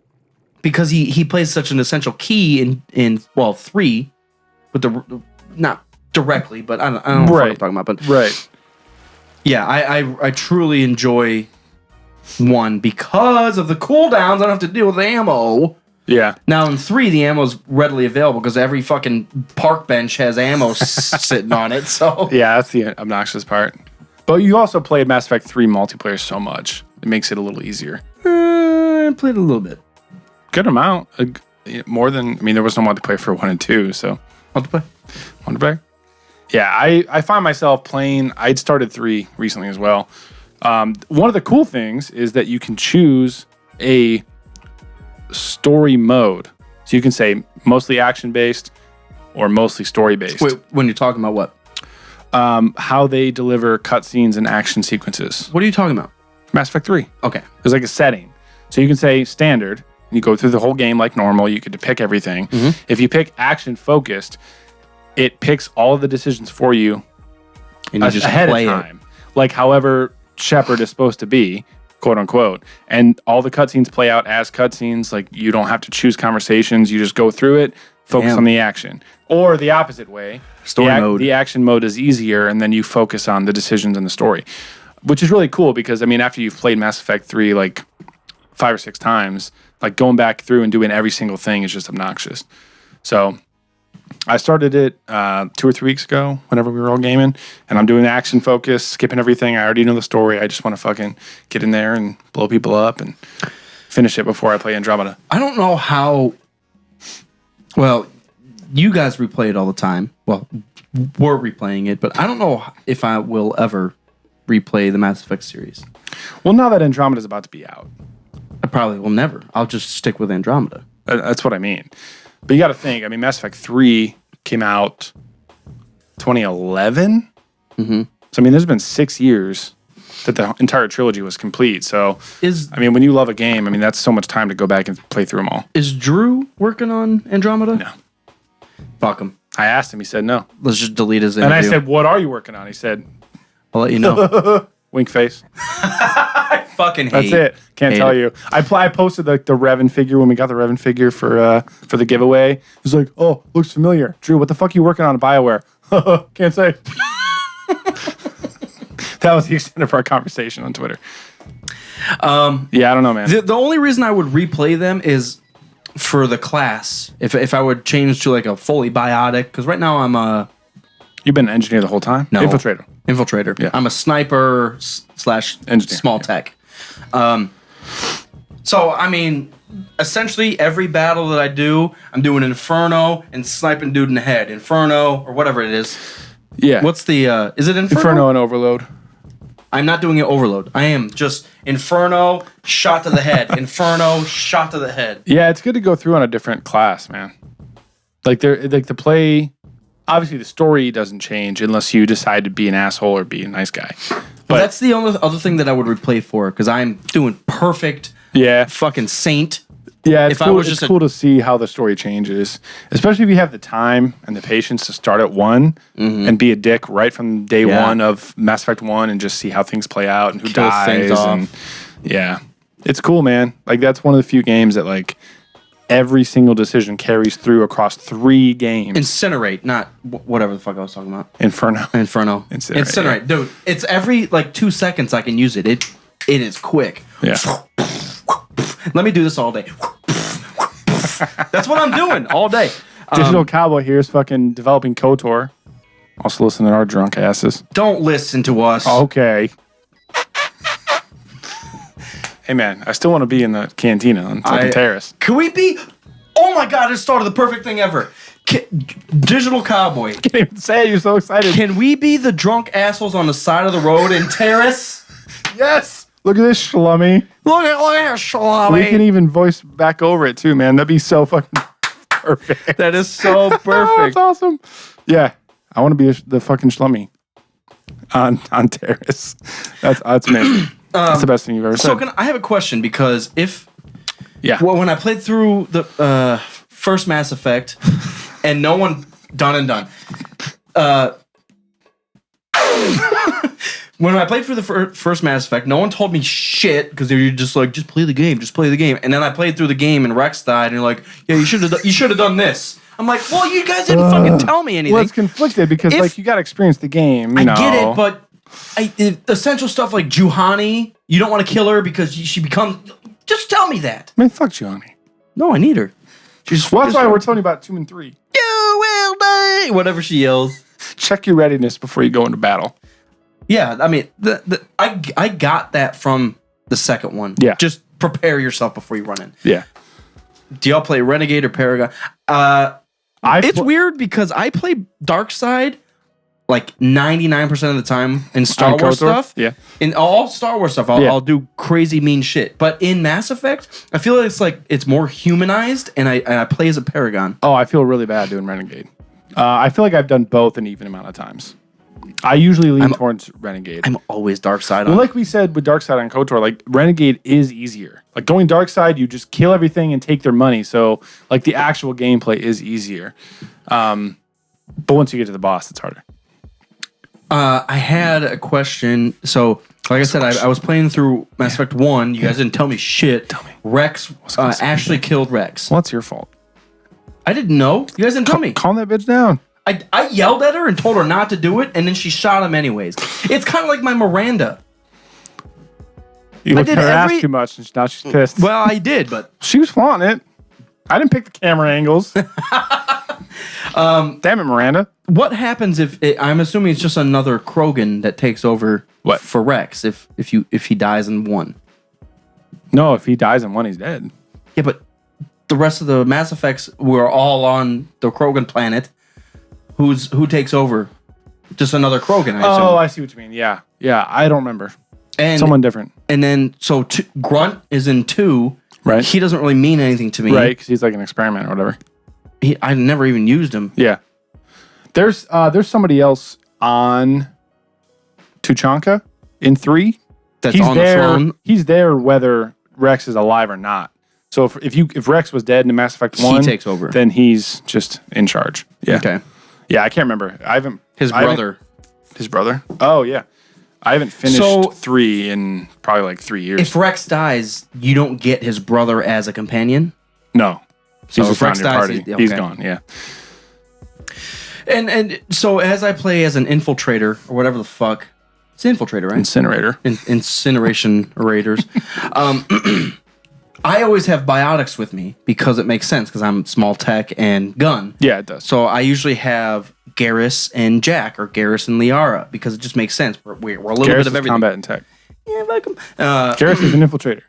because he plays such an essential key in 3 with the not directly, but I don't know what I'm talking about. But right. Yeah, I truly enjoy 1 because of the cooldowns. I don't have to deal with ammo. Yeah. Now in 3, the ammo's readily available because every fucking park bench has ammo sitting on it. So yeah, that's the obnoxious part. But you also played Mass Effect 3 multiplayer so much, it makes it a little easier. I played a little bit. Good amount. More than, I mean, there was no multiplayer for 1 and 2, so. Multiplayer? Yeah, I find myself playing, I'd started 3 recently as well. One of the cool things is that you can choose a story mode. So you can say mostly action-based or mostly story-based. Wait, when you're talking about what? How they deliver cutscenes and action sequences. What are you talking about? Mass Effect 3. Okay. There's like a setting. So you can say standard, and you go through the whole game like normal. You could pick everything. Mm-hmm. If you pick action-focused, it picks all of the decisions for you And you just ahead of play time. Like however Shepard is supposed to be, quote unquote. And all the cutscenes play out as cutscenes. Like you don't have to choose conversations. You just go through it, focus on the action. Or the opposite way. Story mode. The action mode is easier, and then you focus on the decisions and the story. Which is really cool because, I mean, after you've played Mass Effect 3 like 5 or 6 times, like going back through and doing every single thing is just obnoxious. So I started it 2 or 3 weeks ago whenever we were all gaming, and I'm doing the action focus, skipping everything. I already know the story. I just want to fucking get in there and blow people up and finish it before I play Andromeda. I don't know how... Well, you guys replay it all the time. Well, we're replaying it, but I don't know if I will ever replay the Mass Effect series. Well, now that Andromeda's about to be out. I probably will never. I'll just stick with Andromeda. That's what I mean. But you got to think, I mean, Mass Effect 3 came out 2011. Mm-hmm. So, I mean, there's been 6 years that the entire trilogy was complete. So, I mean, when you love a game, I mean, that's so much time to go back and play through them all. Is Drew working on Andromeda? No. Fuck him. I asked him. He said no. Let's just delete his interview. And I said, what are you working on? He said, I'll let you know. wink face. I fucking hate. That's it. Can't tell you. I posted the Revan figure when we got the Revan figure for the giveaway. He's like, oh, looks familiar. Drew, what the fuck are you working on at BioWare? Can't say. That was the extent of our conversation on Twitter. Yeah, I don't know, man. The only reason I would replay them is for the class. If I would change to like a fully biotic, because right now I'm a... You've been an engineer the whole time? No. Infiltrator. Yeah. I'm a sniper / engineer, small tech. So, I mean, essentially every battle that I do, I'm doing Inferno and sniping dude in the head. Inferno, or whatever it is. Yeah. What's the... is it Inferno? Inferno and Overload. I'm not doing it Overload. I am just Inferno, shot to the head. Inferno, shot to the head. Yeah, it's good to go through on a different class, man. Like the play... Obviously, the story doesn't change unless you decide to be an asshole or be a nice guy. But that's the only other thing that I would replay for, because I'm doing perfect fucking saint. Yeah, it's cool. It's cool to see how the story changes, especially if you have the time and the patience to start at 1 and be a dick right from day 1 of Mass Effect 1 and just see how things play out and who dies. And yeah, it's cool, man. Like that's one of the few games that like every single decision carries through across 3 games. Incinerate, not whatever the fuck I was talking about. Inferno. Incinerate, yeah. dude. It's every like 2 seconds I can use it. It is quick. Yeah. Let me do this all day. That's what I'm doing all day. Digital Cowboy here is fucking developing KOTOR. Also listen to our drunk asses. Don't listen to us. Okay. Hey man, I still want to be in the cantina on fucking terrace. Can we be? Oh my god! It started the perfect thing ever. Digital Cowboy. Can't even say it, you're so excited. Can we be the drunk assholes on the side of the road in terrace? Yes. Look at this schlummy. Look at schlummy. We can even voice back over it too, man. That'd be so fucking perfect. That is so perfect. Oh, that's awesome. Yeah, I want to be the fucking schlummy on terrace. That's me. That's the best thing you've ever said. So I have a question, because when I played through the first Mass Effect and no one done. when I played through the first Mass Effect, no one told me shit because they were just like, just play the game, just play the game. And then I played through the game and Rex died, and you're like, yeah, you should have done this. I'm like, well, you guys didn't fucking tell me anything. Well, it's conflicted because like you got to experience the game. You know. Get it, but essential stuff like Juhani, you don't want to kill her because she becomes. Just tell me that. Man, fuck Juhani. No, I need her. She's. Well, that's why we're telling you about 2 and 3. You will die. Whatever she yells. Check your readiness before you go into battle. Yeah, I mean, I got that from the second one. Yeah. Just prepare yourself before you run in. Yeah. Do y'all play Renegade or Paragon? It's weird because I play Darkside like 99% of the time in Star Wars stuff. Yeah. In all Star Wars stuff, I'll do crazy mean shit. But in Mass Effect, I feel like it's more humanized, and I play as a Paragon. Oh, I feel really bad doing Renegade. I feel like I've done both an even amount of times. I usually lean towards Renegade. I'm always Darkside. Well, like we said with Darkside on KOTOR, like Renegade is easier. Like going Darkside, you just kill everything and take their money. So like the actual gameplay is easier. But once you get to the boss, it's harder. I had a question. So, like I said, I was playing through Mass Effect 1. You guys didn't tell me shit. Tell me. Rex, Ashley killed Rex. Well, that's your fault. I didn't know. You guys didn't tell me. Calm that bitch down. I yelled at her and told her not to do it, and then she shot him anyways. It's kind of like my Miranda. You looked at her ass too much, and now she's pissed. Well, I did, but... She was wanting it. I didn't pick the camera angles. Damn it, Miranda. What happens if... I'm assuming it's just another Krogan that takes over for Rex if he dies in 1. No, if he dies in 1, he's dead. Yeah, but the rest of the Mass Effects were all on the Krogan planet. Who takes over? Just another Krogan, I assume. Oh, I see what you mean. Yeah. Yeah, I don't remember. And someone different. And then, so Grunt is in 2. Right. He doesn't really mean anything to me. Right, because he's like an experiment or whatever. I never even used him. Yeah. There's somebody else on Tuchanka in 3. That's on the throne. He's there whether Rex is alive or not. So if Rex was dead in Mass Effect 1, he takes over. Then he's just in charge. Yeah. Okay. Yeah, I can't remember. His brother. His brother? Oh, yeah. I haven't finished 3 in probably like 3 years. If Rex dies, you don't get his brother as a companion? No. So he's if Rex dies, he's gone, yeah. And so as I play as an infiltrator, or whatever the fuck. It's an infiltrator, right? Incinerator. Incineration raiders. I always have biotics with me because it makes sense because I'm small tech and gun. Yeah, it does. So I usually have Garrus and Jack or Garrus and Liara because it just makes sense. We're a little Garrus bit of everything. Combat and tech. Yeah, welcome. Garrus is an infiltrator.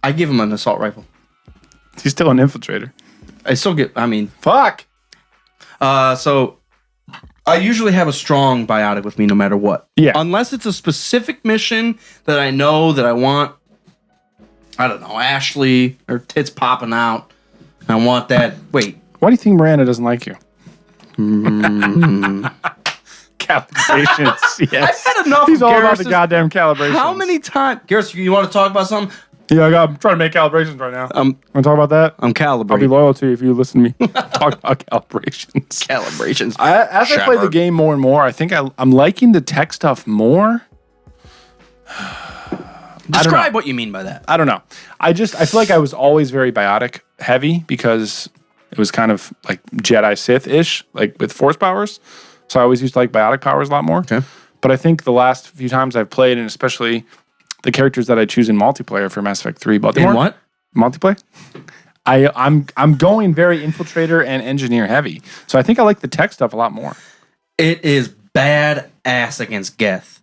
I give him an assault rifle. He's still an infiltrator. I still get. I mean, fuck. So I usually have a strong biotic with me no matter what. Yeah. Unless it's a specific mission that I know that I want. I don't know, Ashley, her tits popping out. I want that. Wait. Why do you think Miranda doesn't like you? Calibrations, yes. I've had enough. He's all about the goddamn calibrations. How many times? Garrus, you want to talk about something? Yeah, I'm trying to make calibrations right now. Want to talk about that? I'm calibrating. I'll be loyal to you if you listen to me talk about calibrations. Calibrations. As I play the game more and more, I think I'm liking the tech stuff more. Describe what you mean by that. I don't know. I feel like I was always very biotic heavy because it was kind of like Jedi Sith-ish, like with force powers. So I always used to like biotic powers a lot more. Okay. But I think the last few times I've played, and especially the characters that I choose in multiplayer for Mass Effect 3, Baltimore. In what? Multiplayer. I'm going very infiltrator and engineer heavy. So I think I like the tech stuff a lot more. It is badass against Geth.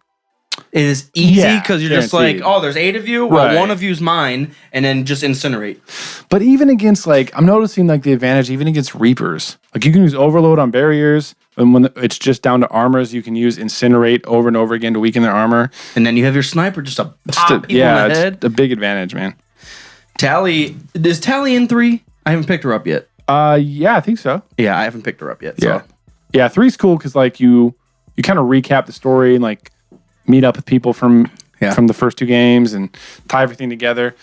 It is easy because you're just like, oh, there's 8 of you. Well, one of you's mine, and then just incinerate. But even against, like, I'm noticing, like, the advantage even against Reapers. Like, you can use Overload on barriers, and when it's just down to armors, you can use Incinerate over and over again to weaken their armor. And then you have your sniper just to pop people in the head. It's a big advantage, man. Tally, is Tally in 3? I haven't picked her up yet. Yeah, I think so. Yeah, I haven't picked her up yet. Yeah, so. Yeah, 3's cool because, like, you kind of recap the story and, like, meet up with people from the first 2 games and tie everything together.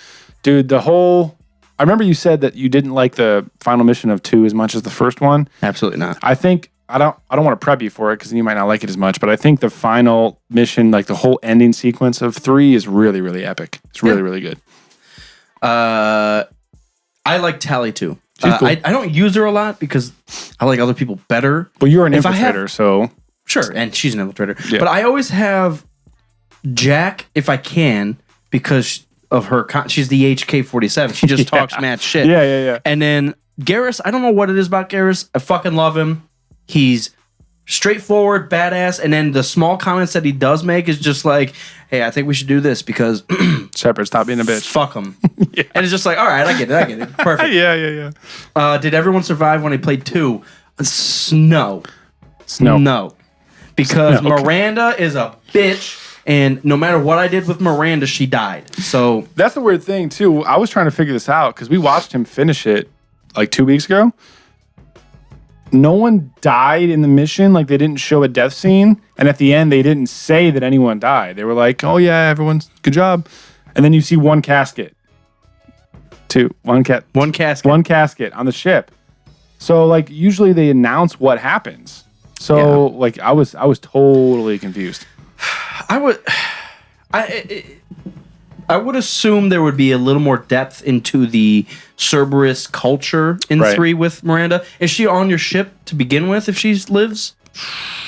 Dude, I remember you said that you didn't like the final mission of 2 as much as the first one. Absolutely not. I think I don't want to prep you for it because you might not like it as much, but I think the final mission, like the whole ending sequence of 3 is really, really epic. It's really, really good. I like Tally too. She's cool. I don't use her a lot because I like other people better. Well, you're an infiltrator, so... Sure, and she's an infiltrator. Yeah. But I always have Jack, if I can, because of her... she's the HK-47. She just talks mad shit. Yeah. And then Garrus, I don't know what it is about Garrus. I fucking love him. He's straightforward, badass, and then the small comments that he does make is just like, hey, I think we should do this because... Shepard, stop being a bitch. Fuck him. And it's just like, all right, I get it. Perfect. Yeah. Did everyone survive when he played 2? No. Because Snow. Miranda is a bitch, and no matter what I did with Miranda, she died. So that's the weird thing, too. I was trying to figure this out because we watched him finish it like 2 weeks ago. No one died in the mission. Like, they didn't show a death scene. And at the end, they didn't say that anyone died. They were like, oh, yeah, everyone's good job. And then you see one casket. One casket on the ship. So, like, usually they announce what happens. So, like, I was totally confused. I would assume there would be a little more depth into the Cerberus culture in 3 with Miranda. Is she on your ship to begin with if she lives?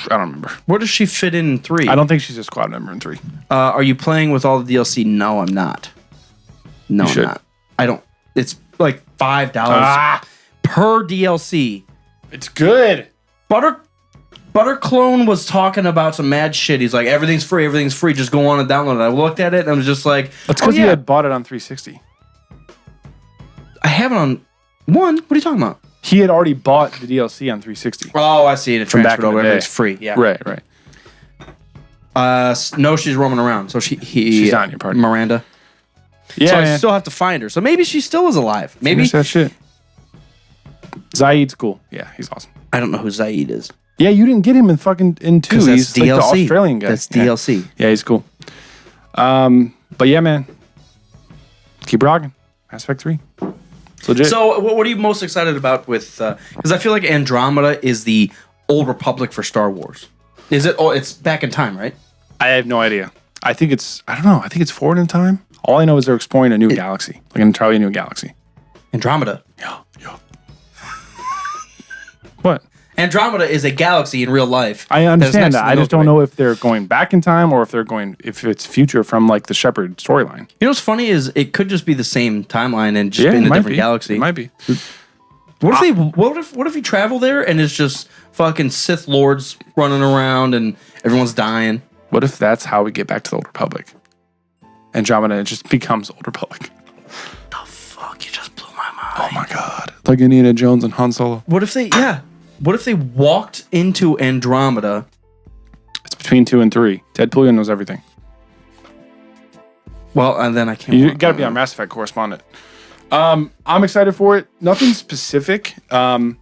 I don't remember. Where does she fit in 3? I don't think she's a squad member in 3. Are you playing with all the DLC? No, I'm not. No, I'm not. I don't. It's like $5 per DLC. It's good. Butterclone was talking about some mad shit. He's like, everything's free, just go on and download it. I looked at it and I was just like, that's because you had bought it on 360. I have it on 1. What are you talking about? He had already bought the DLC on 360. Oh, I see. It transferred over. Everything's free. Yeah. Right. No, she's roaming around. So she's not in your party. Miranda. Yeah. So I still have to find her. So maybe she still is alive. Maybe that shit. Zaid's cool. Yeah, he's awesome. I don't know who Zaid is. Yeah, you didn't get him in 2. He's DLC. like the Australian guy. That's DLC. Yeah, he's cool. But yeah, man. Keep rocking. Mass Effect 3. It's legit. So what are you most excited about with... Because I feel like Andromeda is the Old Republic for Star Wars. Is it? Oh, it's back in time, right? I have no idea. I think it's forward in time. All I know is they're exploring a new galaxy. Like an entirely new galaxy. Andromeda. Yeah. What? Andromeda is a galaxy in real life. I understand that. I just don't know if they're going back in time or if it's future from like the Shepard storyline. You know what's funny is it could just be the same timeline and just be in a different galaxy. It might be. What if you travel there and it's just fucking Sith Lords running around and everyone's dying? What if that's how we get back to the Old Republic? Andromeda just becomes Old Republic. The fuck? You just blew my mind. Oh my god. Like Indiana Jones and Han Solo. What if they walked into Andromeda? It's between 2 and 3. Ted Pullian knows everything. Well, and then I can't. You got to be our Mass Effect correspondent. I'm excited for it. Nothing specific. It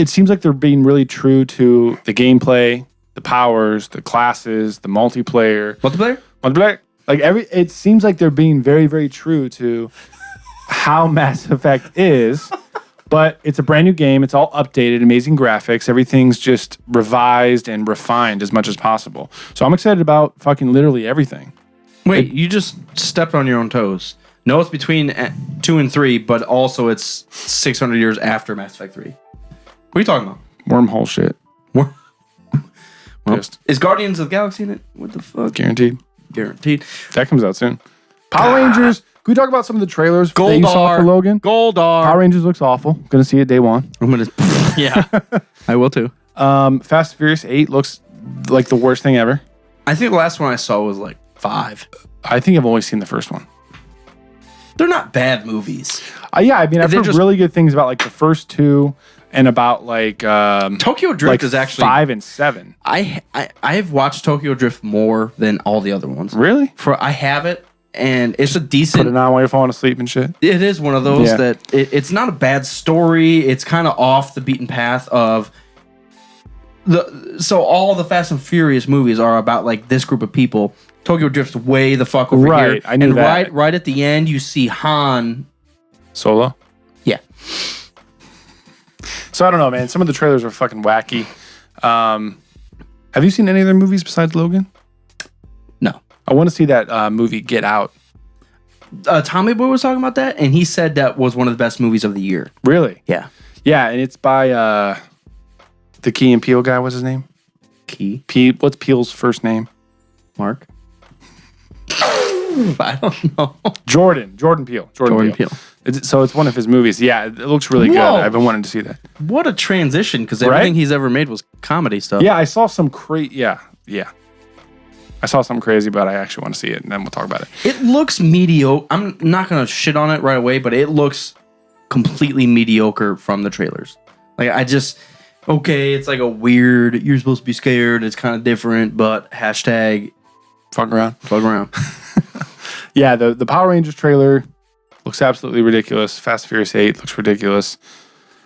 seems like they're being really true to the gameplay, the powers, the classes, the multiplayer. Multiplayer? Like it seems like they're being very, very true to how Mass Effect is. But it's a brand new game. It's all updated, amazing graphics. Everything's just revised and refined as much as possible. So I'm excited about fucking literally everything. Wait, you just stepped on your own toes. No, it's between 2 and 3, but also it's 600 years after Mass Effect 3. What are you talking about? Wormhole shit. Is Guardians of the Galaxy in it? What the fuck? Guaranteed. That comes out soon. Power Rangers. Can we talk about some of the trailers that you saw for Logan? Goldar. Power Rangers looks awful. Gonna see it day 1. I'm gonna. Yeah, I will too. Fast and Furious 8 looks like the worst thing ever. I think the last one I saw was like 5. I think I've only seen the first one. They're not bad movies. Yeah, I mean, I've heard really good things about like the first 2 and about like Tokyo Drift is actually 5 and 7. I have watched Tokyo Drift more than all the other ones. Really? I have it, and it's a decent. Put it on while you're falling asleep and shit. It is one of those that it's not a bad story. It's kind of off the beaten path of so all the Fast and Furious movies are about like this group of people. Tokyo Drift's way the fuck over here. I knew that. Right at the end, you see Han Solo. Yeah. So I don't know, man. Some of the trailers are fucking wacky. Have you seen any other movies besides Logan? No. I want to see that movie Get Out. Tommy Boy was talking about that, and he said that was one of the best movies of the year. Really? Yeah. Yeah, and it's by the Key and Peele guy. What's his name? What's Peele's first name? Mark? I don't know. Jordan Peele. Jordan Peele. So it's one of his movies. Yeah, it looks really good. I've been wanting to see that. What a transition, because everything he's ever made was comedy stuff. Yeah, I saw some Yeah. I saw something crazy, but I actually want to see it, and then we'll talk about it. It looks mediocre. I'm not going to shit on it right away, but it looks completely mediocre from the trailers. Like, it's like a weird, you're supposed to be scared, it's kind of different, but hashtag fuck around. Yeah, the Power Rangers trailer looks absolutely ridiculous. Fast and Furious 8 looks ridiculous.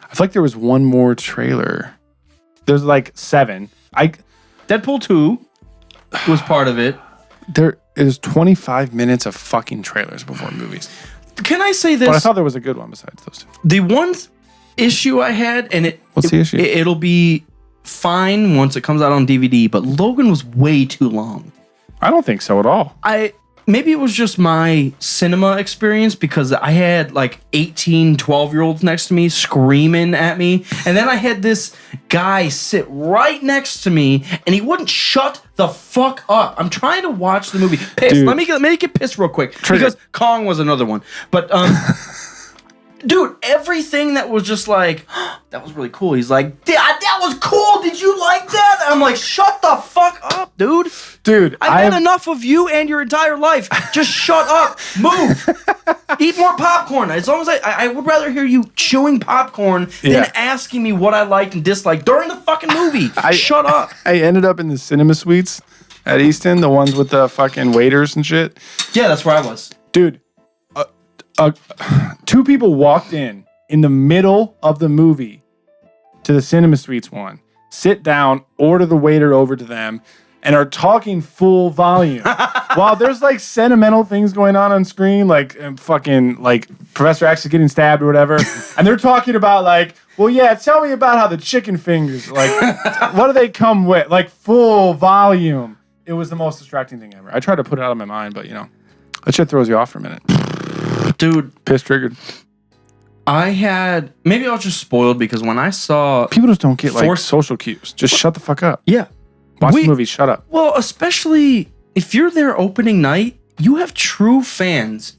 I feel like there was one more trailer. There's like 7. Deadpool 2 was part of it. There is 25 minutes of fucking trailers before movies. Can I say this? But I thought there was a good one besides those two. The one issue I had, and what's the issue? It'll be fine once it comes out on DVD, but Logan was way too long. I don't think so at all. Maybe it was just my cinema experience, because I had like 18, 12-year-olds next to me screaming at me. And then I had this guy sit right next to me, and he wouldn't shut the fuck up. I'm trying to watch the movie. Pissed. Dude. Let me get pissed real quick. Trigger. Because Kong was another one. But, dude, everything that was just like, that was really cool. He's like, that was cool. Did you like that? And I'm like, shut the fuck up, dude. Dude, I've had enough of you and your entire life. Just shut up. Move. Eat more popcorn. As long as I would rather hear you chewing popcorn than asking me what I liked and disliked during the fucking movie. Shut up. I ended up in the cinema suites at Easton, the ones with the fucking waiters and shit. Yeah, that's where I was. Dude, 2 people walked in the middle of the movie to the cinema suites one, sit down, order the waiter over to them, and are talking full volume while there's like sentimental things going on screen, like fucking like Professor X is getting stabbed or whatever, and they're talking about like, well, yeah, tell me about how the chicken fingers, like, what do they come with? Like full volume. It was the most distracting thing ever. I tried to put it out of my mind, but that shit throws you off for a minute. Dude, piss triggered. Maybe I was just spoiled, because when I saw people just don't get like social cues. Just shut the fuck up. Yeah. Watch the movie, shut up. Well, especially if you're there opening night, you have true fans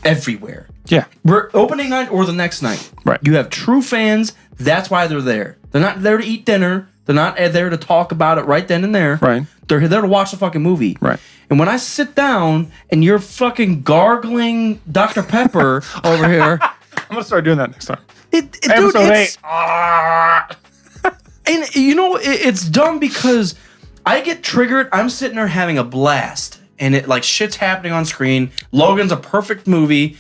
everywhere. Yeah. We're opening night or the next night. Right. You have true fans. That's why they're there. They're not there to eat dinner. They're not there to talk about it right then and there. Right. They're there to watch the fucking movie. Right. And when I sit down and you're fucking gargling Dr. Pepper over here. I'm going to start doing that next time. Episode 8. And it's dumb, because I get triggered. I'm sitting there having a blast, and it like shit's happening on screen. Logan's a perfect movie,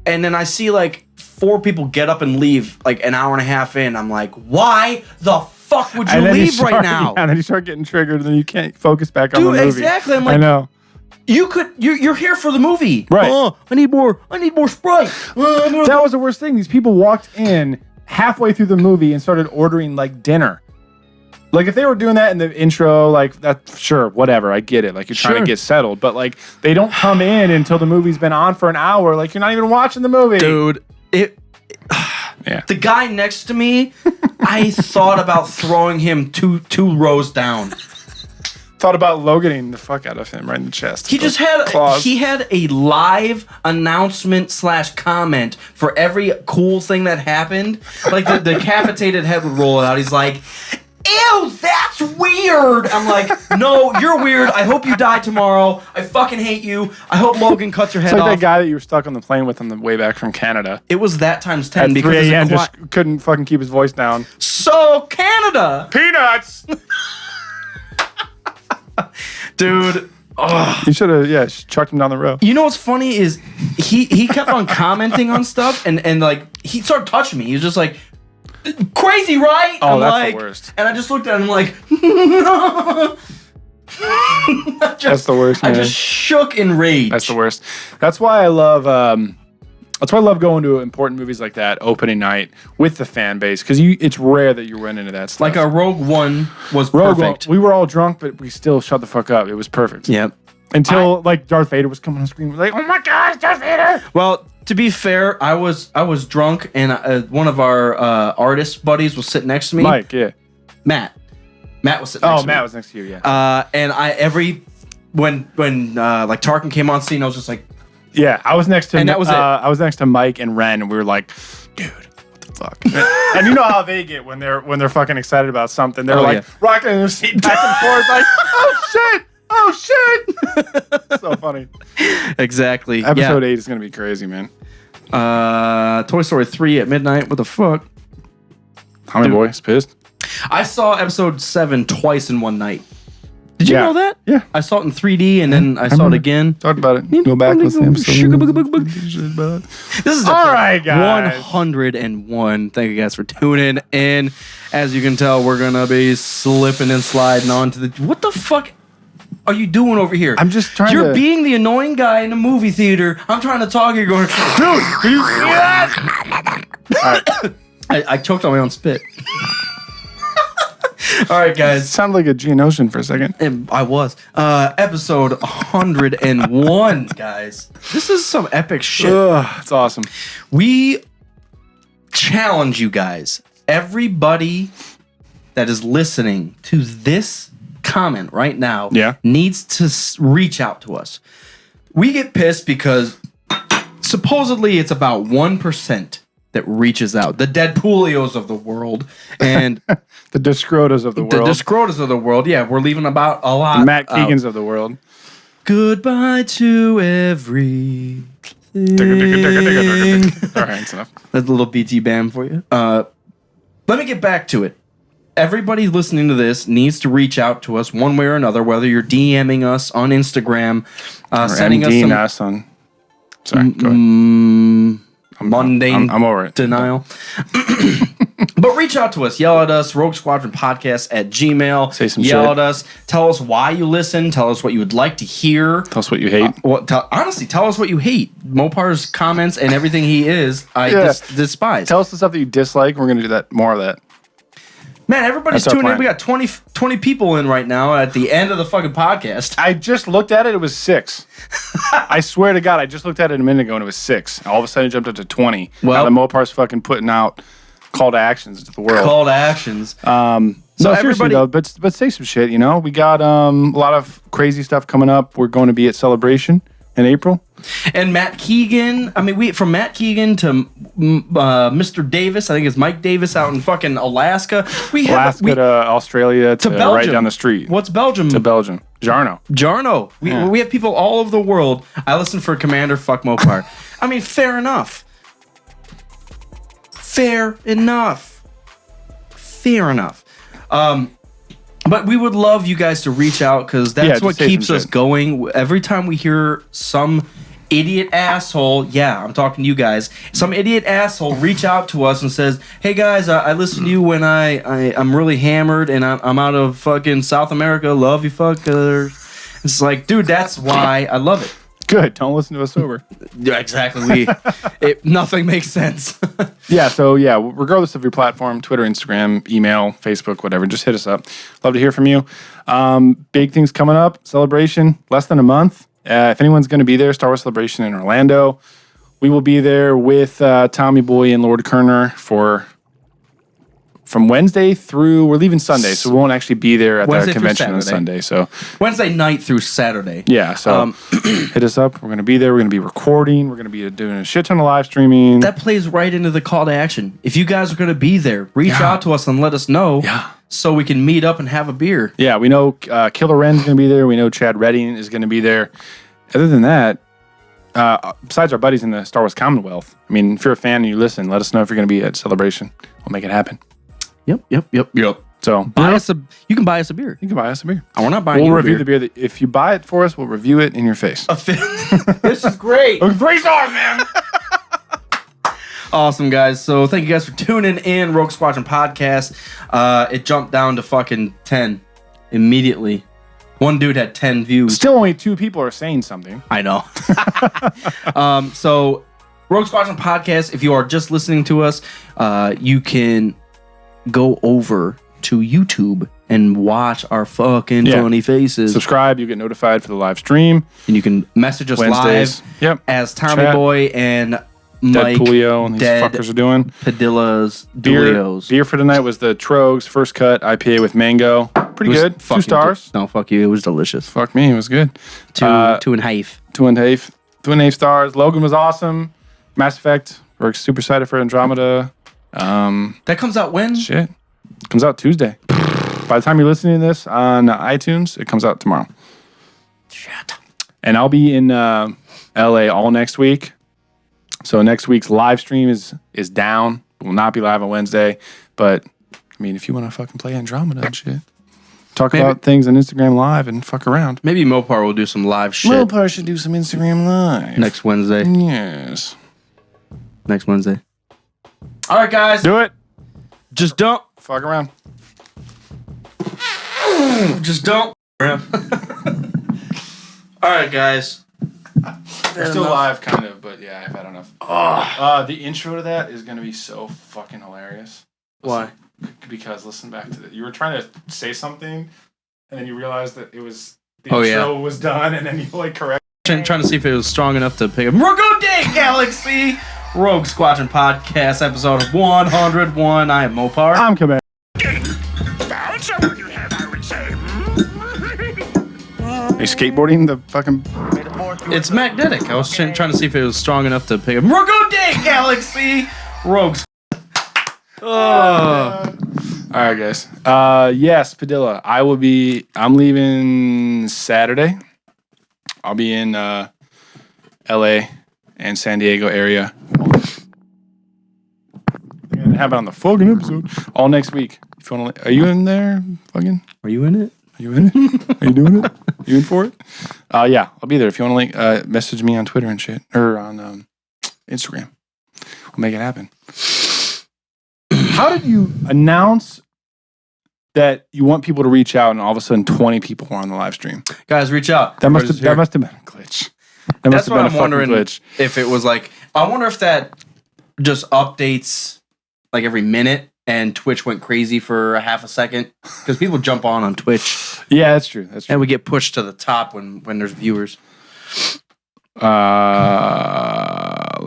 and then I see like 4 people get up and leave like an hour and a half in. I'm like, why the fuck would you leave right now? Yeah, and then you start getting triggered, and then you can't focus back on the movie. Exactly. I'm like, I know. You're here for the movie, right? Oh, I need more Sprite. That was the worst thing. These people walked in halfway through the movie and started ordering like dinner. Like if they were doing that in the intro, like that, sure, whatever, I get it. Like you're trying to get settled, but like they don't come in until the movie's been on for an hour. Like you're not even watching the movie, dude. Yeah. The guy next to me, I thought about throwing him two rows down. Thought about Loganing the fuck out of him right in the chest. He had a live announcement / comment for every cool thing that happened. Like the decapitated head would roll out. He's like, ew, that's weird. I'm like, no, you're weird. I hope you die tomorrow. I fucking hate you. I hope Logan cuts your head off. It's like that guy that you were stuck on the plane with on the way back from Canada. It was that times 10 At because 3 a.m. just couldn't fucking keep his voice down. So Canada, peanuts. Dude. You should have, chucked him down the road. You know what's funny is he kept on commenting on stuff and like he started touching me. He was just like, crazy, right? Oh, I'm that's like, the worst. And I just looked at him like, that's the worst, man. I just shook in rage. That's the worst. That's why I love That's why I love going to important movies like that, opening night, with the fan base, because it's rare that you run into that stuff. Like our Rogue One was Rogue perfect. One, we were all drunk, but we still shut the fuck up. It was perfect. Yep. Until like Darth Vader was coming on screen, we're like, oh my gosh, Darth Vader! Well, to be fair, I was drunk, and one of our artist buddies was sitting next to me. Mike, yeah. Matt was sitting next to me. Matt was next to you, yeah. And when like Tarkin came on scene, I was just like, yeah, I was next to and that was it. I was next to Mike and Ren, and we were like, dude, what the fuck? And you know how they get when they're fucking excited about something. They're rocking in their seat back and forth, like, oh shit. So funny. Exactly. Episode 8 is gonna be crazy, man. Toy Story 3 at midnight. What the fuck? Tommy Boy is pissed. I saw episode 7 twice in one night. Did you know that? Yeah. I saw it in 3D and then I saw it again. Talked about it. Go back and listen to the This is all right, guys. 101. Thank you guys for tuning in. As you can tell, we're gonna be slipping and sliding onto the. What the fuck are you doing over here? I'm just trying You're to. being the annoying guy in the movie theater. I'm trying to talk. You're going, dude. Can you see that? I choked on my own spit. All right, guys. It sounded like a Geonosian for a second. And I was. Episode 101, guys. This is some epic shit. It's awesome. We challenge you guys. Everybody that is listening to this comment right now needs to reach out to us. We get pissed because supposedly it's about 1% that reaches out. The Deadpoolios of the world and the Discrotas of the world. The Discrotas of the world. Yeah, we're leaving about a lot. The Matt Keegans of the world. Goodbye to everything. All right, that's enough. That's a little BT bam for you. Let me get back to it. Everybody listening to this needs to reach out to us one way or another, whether you're DMing us on Instagram, sending us some... on... Sorry, go ahead. Mundane I'm over it. denial. But reach out to us. Yell at us. Rogue Squadron Podcast at Gmail. Say some Yell shit. at us. Tell us why you listen. Tell us what you would like to hear. Tell us what you hate. Honestly, tell us what you hate. Mopar's comments and everything he is, I despise. Tell us the stuff that you dislike. We're going to do that. More of that. Man, everybody's That's our tuning in. plan. We got 20 people in right now at the end of the fucking podcast. I just looked at it. It was 6. I swear to God, I just looked at it a minute ago and it was 6. All of a sudden it jumped up to 20. Well, now the Mopar's fucking putting out call to actions to the world. Call to actions. So seriously though, but say some shit, you know? We got a lot of crazy stuff coming up. We're going to be at Celebration in April. And Matt Keegan, from Matt Keegan to Mr. Davis, I think it's Mike Davis out in fucking Alaska. To Australia to Belgium. right down the street. What's Belgium? To Belgium. Jarno. We have people all over the world. I listen for Commander Fuck Mopar. I mean, fair enough. But we would love you guys to reach out because that's what keeps us going. Every time we hear some idiot asshole, I'm talking to you guys, some idiot asshole reach out to us and says, hey guys, I listen to you when I'm really hammered and I'm out of fucking South America. Love you fuckers. It's like, dude, that's why I love it. Good. Don't listen to us sober. Yeah, exactly. Nothing makes sense. Regardless of your platform, Twitter, Instagram, email, Facebook, whatever, just hit us up. Love to hear from you. Big things coming up. Celebration, less than a month. If anyone's going to be there, Star Wars Celebration in Orlando. We will be there with Tommy Boy and Lord Kerner from Wednesday through, we're leaving Sunday, so we won't actually be there at the convention on Sunday. So Wednesday night through Saturday. Yeah, so hit us up. We're going to be there. We're going to be recording. We're going to be doing a shit ton of live streaming. That plays right into the call to action. If you guys are going to be there, reach out to us and let us know so we can meet up and have a beer. Yeah, we know Killer Ren's going to be there. We know Chad Redding is going to be there. Other than that, besides our buddies in the Star Wars Commonwealth, I mean, if you're a fan and you listen, let us know if you're going to be at Celebration. We'll make it happen. Yep. So you can buy us a beer. You can buy us a beer. We're not buying. We'll review the beer. If you buy it for us, we'll review it in your face. This is great. 3 stars, man. Awesome, guys. So thank you guys for tuning in. Rogue Squadron Podcast. It jumped down to fucking 10 immediately. One dude had 10 views. Still only 2 people are saying something. I know. So Rogue Squadron Podcast. If you are just listening to us, you can go over to YouTube and watch our fucking funny faces. Subscribe. You get notified for the live stream. And you can message us Wednesdays. live as Tommy Boy and Mike. Dead Pulio and these fuckers are doing. Padilla's Dulios. Beer for tonight was the Trogs First Cut IPA with mango. Pretty good. 2 stars. No, fuck you. It was delicious. Fuck me. It was good. 2.5. 2.5 stars. Logan was awesome. Mass Effect. We're super excited for Andromeda. That comes out when? Shit. Comes out Tuesday. By the time you're listening to this on iTunes, it comes out tomorrow. Shit. And I'll be in LA all next week. So next week's live stream is down. It will not be live on Wednesday. But, I mean, if you want to fucking play Andromeda and shit. Talk about things on Instagram Live and fuck around. Maybe Mopar will do some live shit. Mopar should do some Instagram Live. Next Wednesday. Yes. Next Wednesday. All right, guys. Do it. Just don't. Fuck around. Just don't. All right, guys. We're still live, kind of, but yeah, I've had enough. The intro to that is going to be so fucking hilarious. Why? Because listen back to it. You were trying to say something, and then you realized that it was the intro was done, and then you like correct. Trying to see if it was strong enough to pick up. Good day, Galaxy. Rogue Squadron Podcast, episode 101. I am Mopar. I'm Commander. Found someone you have, I would say. Are you skateboarding the fucking... It's magnetic. I was trying to see if it was strong enough to pick up. Good day, Galaxy. Rogue. All right, guys. Yes, Padilla. I'm leaving Saturday. I'll be in LA and San Diego area. I'm gonna have it on the fucking episode all next week. If you want to, are you in there? Fucking. Are you in it? Are you in it? Are you doing it? You in for it? Yeah, I'll be there. If you want to message me on Twitter and shit, or on Instagram, we'll make it happen. How did you announce that you want people to reach out, and all of a sudden 20 people were on the live stream? Guys, reach out. That must have been a glitch. That's what I'm wondering. Glitch. If it was like, I wonder if that just updates like every minute, and Twitch went crazy for a half a second because people jump on Twitch. Yeah, that's true. That's true. And we get pushed to the top when there's viewers. Let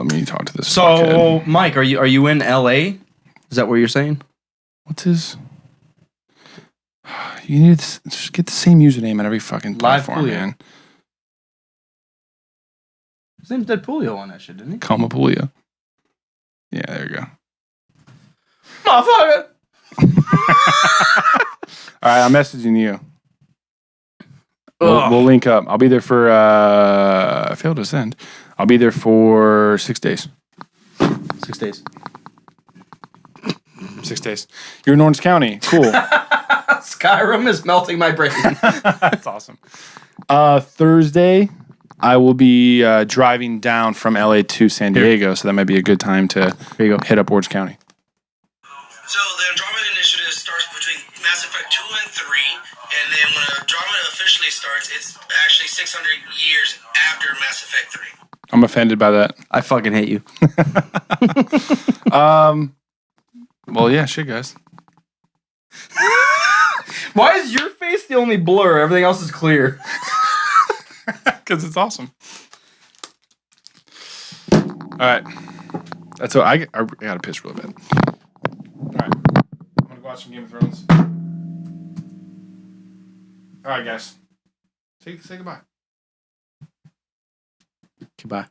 me talk to this. So, fuckhead. Mike, are you in LA? Is that what you're saying? What's his? You need to just get the same username on every fucking platform, man. His name's Dead Pulio on that shit, didn't he? Coma Pulio. Yeah, there you go. Motherfucker! All right, I'm messaging you. We'll link up. I'll be there for I failed to send. I'll be there for 6 days. 6 days. 6 days. You're in Orange County. Cool. Skyrim is melting my brain. That's awesome. Thursday, I will be driving down from LA to San Diego, so that might be a good time to hit up Orange County. So the Andromeda Initiative starts between Mass Effect 2 and 3, and then when Andromeda officially starts, it's actually 600 years after Mass Effect 3. I'm offended by that. I fucking hate you. Well, yeah, shit, guys. Why is your face the only blur? Everything else is clear. Because it's awesome. All right. That's what I gotta piss real bad. All right. I'm gonna watch some Game of Thrones. All right, guys. Say goodbye. Goodbye.